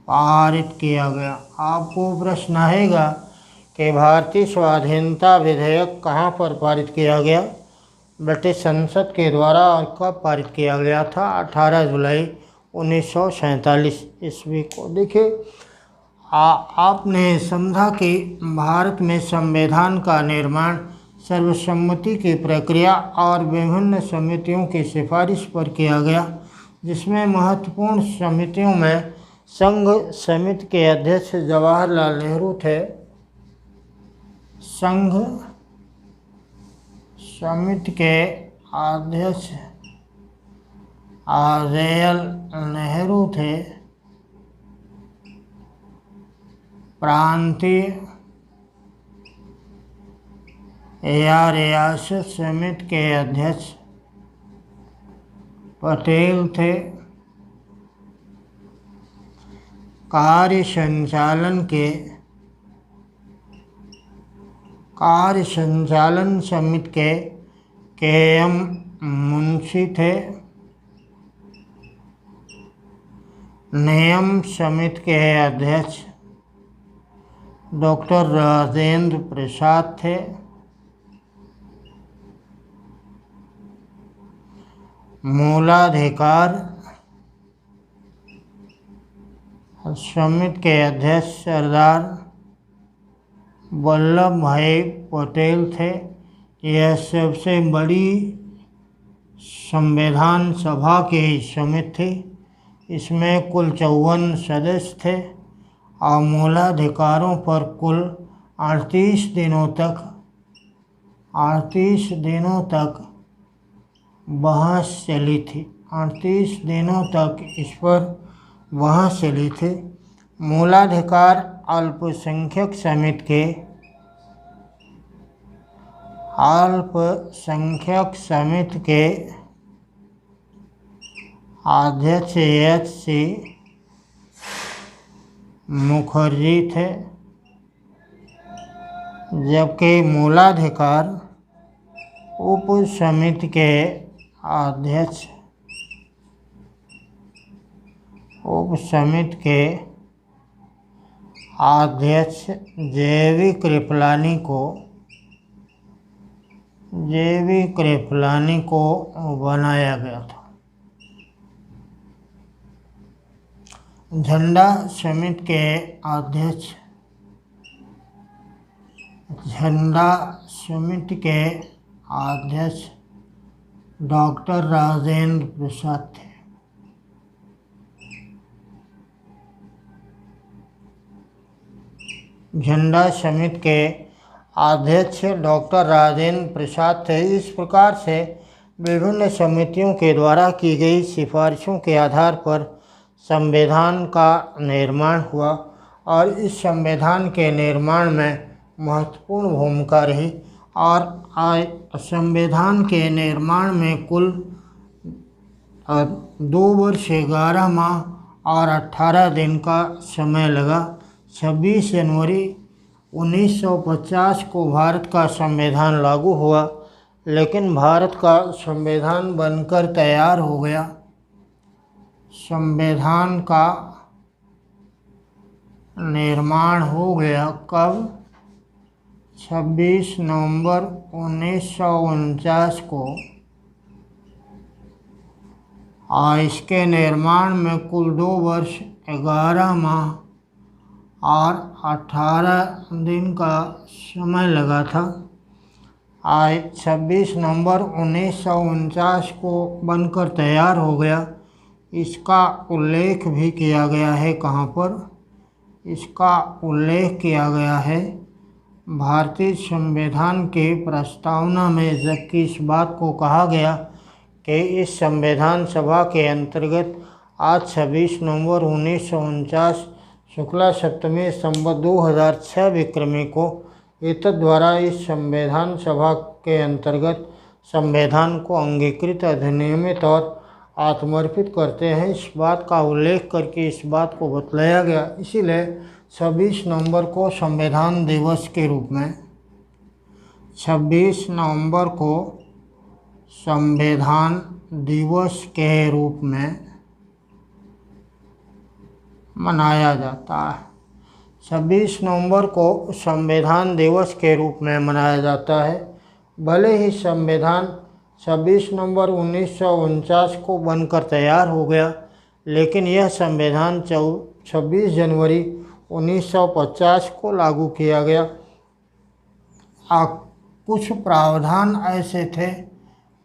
पारित किया गया। आपको प्रश्न आएगा कि भारतीय स्वाधीनता विधेयक कहाँ पर पारित किया गया? ब्रिटिश संसद के द्वारा। और कब पारित किया गया था? 18 जुलाई 1947 ईस्वी को। देखिए, आपने समझा कि भारत में संविधान का निर्माण सर्वसम्मति की प्रक्रिया और विभिन्न समितियों की सिफारिश पर किया गया, जिसमें महत्वपूर्ण समितियों में संघ समिति के अध्यक्ष जवाहरलाल नेहरू थे। संघ समिति के अध्यक्ष जवाहरलाल नेहरू थे। प्रांतीय या रियासत समिति के अध्यक्ष पटेल थे। कार्य संचालन समिति के एम मुंशी थे। नियम समिति के अध्यक्ष डॉक्टर राजेंद्र प्रसाद थे। मूलाधिकार समिति के अध्यक्ष सरदार वल्लभ भाई पटेल थे। यह सबसे बड़ी संविधान सभा की समिति थी। इसमें कुल 54 सदस्य थे और मूलाधिकारों पर कुल 38 दिनों तक बहस चली थी। 38 दिनों तक इस पर बहस चली थी। मूलाधिकार अल्पसंख्यक समिति के अध्यक्ष एच.सी. मुखर्जी थे, जबकि मूलाधिकार उप समिति के अध्यक्ष जे.वी. कृपलानी को बनाया गया था। झंडा समिति के अध्यक्ष डॉक्टर राजेंद्र प्रसाद थे। झंडा समिति के अध्यक्ष डॉक्टर राजेंद्र प्रसाद थे। इस प्रकार से विभिन्न समितियों के द्वारा की गई सिफारिशों के आधार पर संविधान का निर्माण हुआ और इस संविधान के निर्माण में महत्वपूर्ण भूमिका रही। और संविधान के निर्माण में कुल 2 वर्ष 11 माह और 18 दिन का समय लगा। 26 जनवरी 1950 को भारत का संविधान लागू हुआ, लेकिन भारत का संविधान बनकर तैयार हो गया। संविधान का निर्माण हो गया कब? 26 नवंबर 1949 को। और इसके निर्माण में कुल 2 वर्ष 11 माह और 18 दिन का समय लगा था। आज 26 नवंबर 1949 को बनकर तैयार हो गया। इसका उल्लेख भी किया गया है। कहाँ पर इसका उल्लेख किया गया है? भारतीय संविधान के प्रस्तावना में, जबकि इस बात को कहा गया कि इस संविधान सभा के अंतर्गत आज 26 नवंबर 1949 शुक्ला सप्तमी संवत 2006 विक्रमी को एतद द्वारा इस संविधान सभा के अंतर्गत संविधान को अंगीकृत, अधिनियमित और आत्मर्पित करते हैं। इस बात का उल्लेख करके इस बात को बतलाया गया। इसीलिए 26 नवंबर को संविधान दिवस के रूप में 26 नवंबर को संविधान दिवस के रूप में मनाया जाता है। 26 नवंबर को संविधान दिवस के रूप में मनाया जाता है। भले ही संविधान 26 नवंबर 1949 को बनकर तैयार हो गया, लेकिन यह संविधान 26 जनवरी 1950 को लागू किया गया।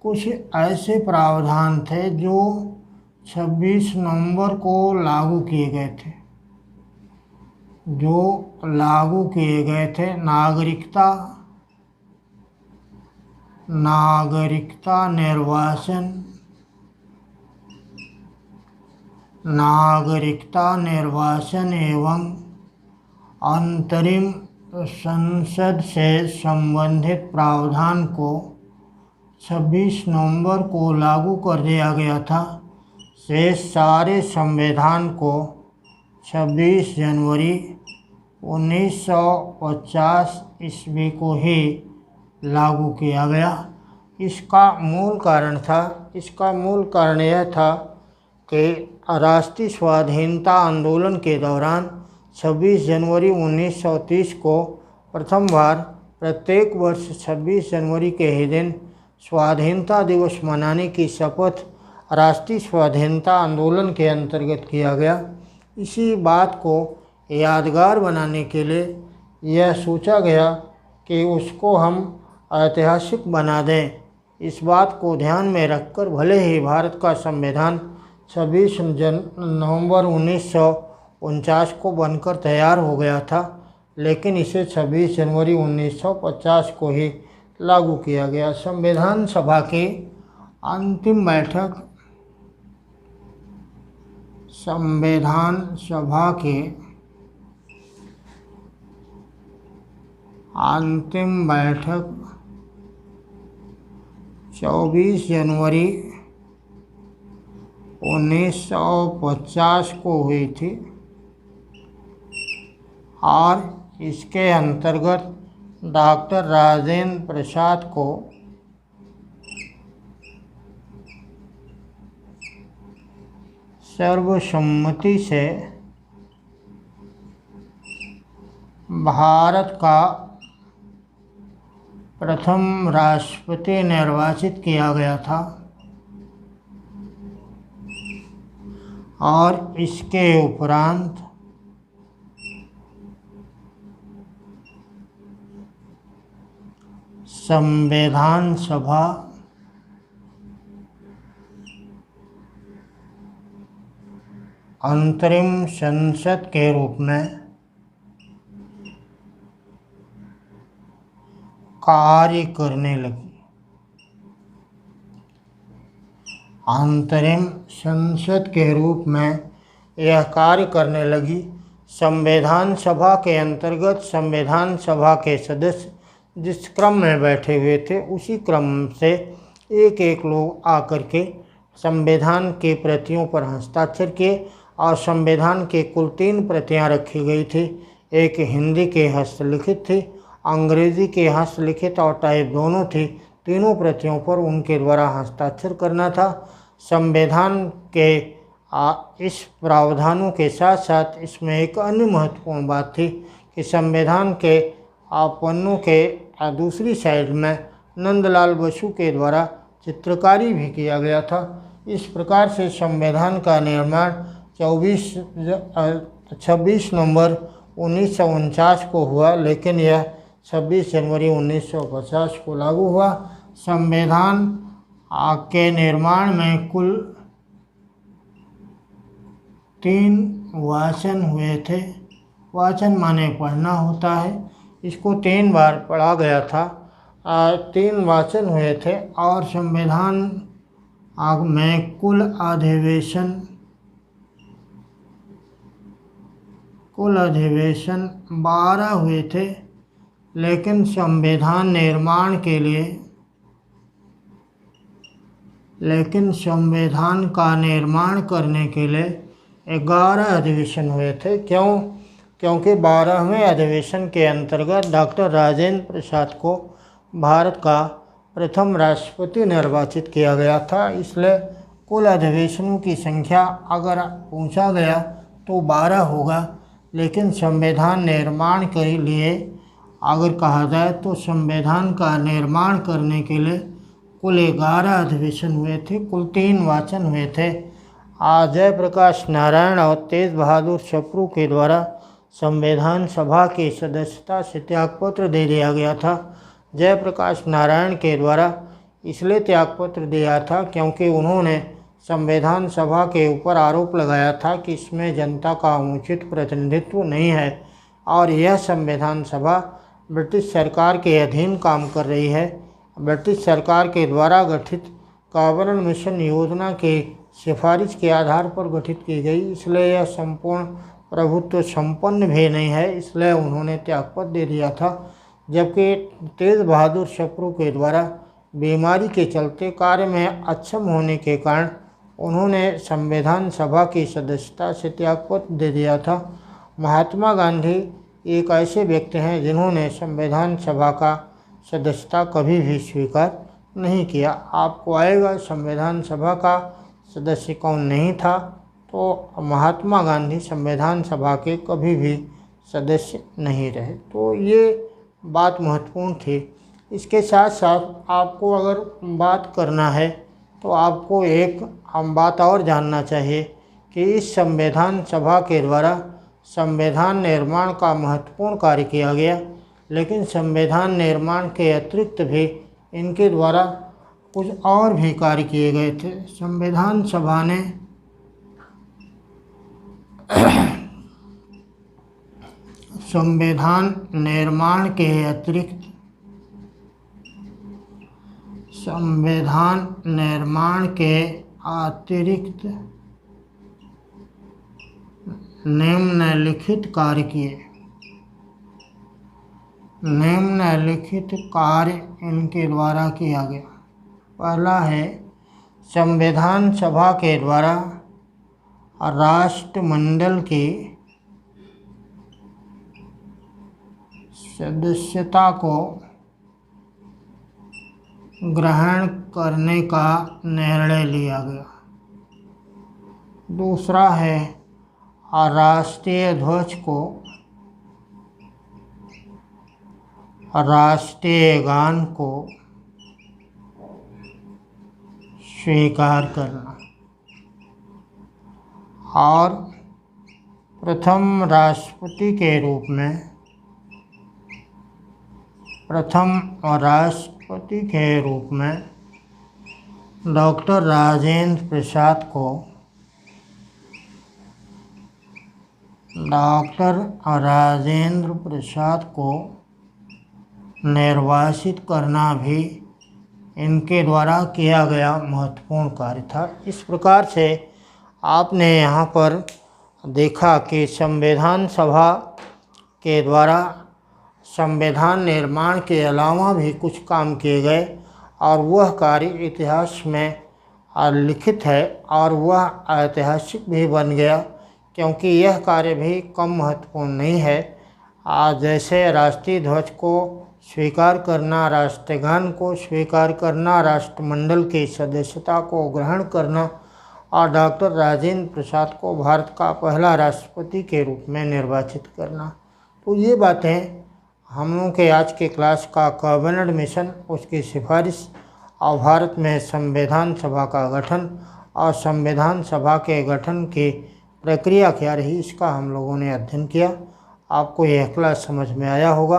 कुछ ऐसे प्रावधान थे जो 26 नवंबर को लागू किए गए थे। नागरिकता निर्वाचन एवं अंतरिम संसद से संबंधित प्रावधान को 26 नवंबर को लागू कर दिया गया था। शेष सारे संविधान को 26 जनवरी 1950 ईस्वी को ही लागू किया गया। इसका मूल कारण यह था कि राष्ट्रीय स्वाधीनता आंदोलन के दौरान 26 जनवरी 1930 को प्रथम बार प्रत्येक वर्ष 26 जनवरी के ही दिन स्वाधीनता दिवस मनाने की शपथ राष्ट्रीय स्वाधीनता आंदोलन के अंतर्गत किया गया। इसी बात को यादगार बनाने के लिए यह सोचा गया कि उसको हम ऐतिहासिक बना दें। इस बात को ध्यान में रखकर भले ही भारत का संविधान 26 नवंबर 1949 को बनकर तैयार हो गया था, लेकिन इसे 26 जनवरी 1950 को ही लागू किया गया। संविधान सभा की अंतिम बैठक संविधान सभा की अंतिम बैठक 24 जनवरी 1950 को हुई थी और इसके अंतर्गत डॉक्टर राजेंद्र प्रसाद को सर्वसम्मति से भारत का प्रथम राष्ट्रपति निर्वाचित किया गया था और इसके उपरांत संविधान सभा अंतरिम संसद के रूप में कार्य करने लगी। अंतरिम संसद के रूप में यह कार्य करने लगी। संविधान सभा के अंतर्गत संविधान सभा के सदस्य जिस क्रम में बैठे हुए थे, उसी क्रम से एक एक लोग आकर के संविधान की प्रतियों पर हस्ताक्षर किए और संविधान के कुल 3 प्रतियां रखी गई थी। एक हिंदी के हस्तलिखित थी, अंग्रेजी के हस्तलिखित और टाइप दोनों थी। तीनों प्रतियों पर उनके द्वारा हस्ताक्षर करना था। संविधान के इस प्रावधानों के साथ साथ इसमें एक अन्य महत्वपूर्ण बात थी कि संविधान के पन्नों के दूसरी साइड में नंदलाल बसु के द्वारा चित्रकारी भी किया गया था। इस प्रकार से संविधान का निर्माण 26 नवंबर 1949 को हुआ, लेकिन यह 26 जनवरी 1950 को लागू हुआ। संविधान के निर्माण में कुल 3 वाचन हुए थे। वाचन माने पढ़ना होता है। इसको 3 बार पढ़ा गया था। 3 वाचन हुए थे और संविधान में कुल अधिवेशन 12 हुए थे, लेकिन संविधान का निर्माण करने के लिए 11 अधिवेशन हुए थे। क्यों? क्योंकि 12वें अधिवेशन के अंतर्गत डॉक्टर राजेंद्र प्रसाद को भारत का प्रथम राष्ट्रपति निर्वाचित किया गया था। इसलिए कुल अधिवेशनों की संख्या अगर पूछा गया तो 12 होगा, लेकिन संविधान निर्माण के लिए अगर कहा जाए तो संविधान का निर्माण करने के लिए कुल 11 अधिवेशन हुए थे, कुल 3 वाचन हुए थे। जयप्रकाश नारायण और तेज बहादुर सप्रू के द्वारा संविधान सभा की सदस्यता से त्यागपत्र दे दिया गया था। जयप्रकाश नारायण के द्वारा इसलिए त्यागपत्र दिया था क्योंकि उन्होंने संविधान सभा के ऊपर आरोप लगाया था कि इसमें जनता का उचित प्रतिनिधित्व नहीं है और यह संविधान सभा ब्रिटिश सरकार के अधीन काम कर रही है। ब्रिटिश सरकार के द्वारा गठित कैबिनेट मिशन योजना के सिफारिश के आधार पर गठित की गई, इसलिए यह संपूर्ण प्रभुत्व संपन्न भी नहीं है, इसलिए उन्होंने त्यागपत्र दे दिया था। जबकि तेज बहादुर सप्रू के द्वारा बीमारी के चलते कार्य में अक्षम होने के कारण उन्होंने संविधान सभा की सदस्यता से त्यागपत्र दे दिया था। महात्मा गांधी एक ऐसे व्यक्ति हैं जिन्होंने संविधान सभा का सदस्यता कभी भी स्वीकार नहीं किया। आपको आएगा संविधान सभा का सदस्य कौन नहीं था, तो महात्मा गांधी संविधान सभा के कभी भी सदस्य नहीं रहे। तो ये बात महत्वपूर्ण थी। इसके साथ साथ आपको अगर बात करना है तो आपको एक बात और जानना चाहिए कि इस संविधान सभा के द्वारा संविधान निर्माण का महत्वपूर्ण कार्य किया गया, लेकिन संविधान निर्माण के अतिरिक्त भी इनके द्वारा कुछ और भी कार्य किए गए थे। संविधान सभा ने संविधान निर्माण के अतिरिक्त निम्नलिखित कार्य इनके द्वारा किया गया। पहला है, संविधान सभा के द्वारा राष्ट्रमंडल की सदस्यता को ग्रहण करने का निर्णय लिया गया। दूसरा है, राष्ट्रीय ध्वज को राष्ट्रीय गान को स्वीकार करना और प्रथम राष्ट्रपति के रूप में डॉक्टर राजेंद्र प्रसाद को निर्वाचित करना भी इनके द्वारा किया गया महत्वपूर्ण कार्य था। इस प्रकार से आपने यहाँ पर देखा कि संविधान सभा के द्वारा संविधान निर्माण के अलावा भी कुछ काम किए गए और वह कार्य इतिहास में लिखित है और वह ऐतिहासिक भी बन गया, क्योंकि यह कार्य भी कम महत्वपूर्ण नहीं है। जैसे राष्ट्रीय ध्वज को स्वीकार करना, राष्ट्रगान को स्वीकार करना, राष्ट्रमंडल की सदस्यता को ग्रहण करना और डॉक्टर राजेंद्र प्रसाद को भारत का पहला राष्ट्रपति के रूप में निर्वाचित करना। तो ये बातें हम लोगों के आज के क्लास का कैबिनेट मिशन, उसकी सिफारिश और भारत में संविधान सभा का गठन और संविधान सभा के गठन की प्रक्रिया क्या रही, इसका हम लोगों ने अध्ययन किया। आपको यह क्लास समझ में आया होगा।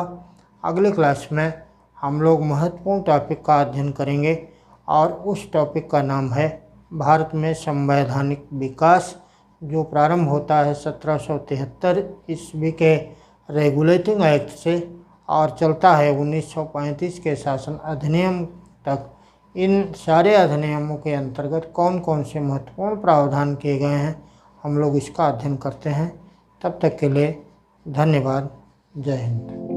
अगले क्लास में हम लोग महत्वपूर्ण टॉपिक का अध्ययन करेंगे और उस टॉपिक का नाम है भारत में संवैधानिक विकास, जो प्रारंभ होता है 1773 ईस्वी के रेगुलेटिंग एक्ट से और चलता है 1935 के शासन अधिनियम तक। इन सारे अधिनियमों के अंतर्गत कौन कौन से महत्वपूर्ण प्रावधान किए गए हैं, हम लोग इसका अध्ययन करते हैं। तब तक के लिए धन्यवाद। जय हिंद।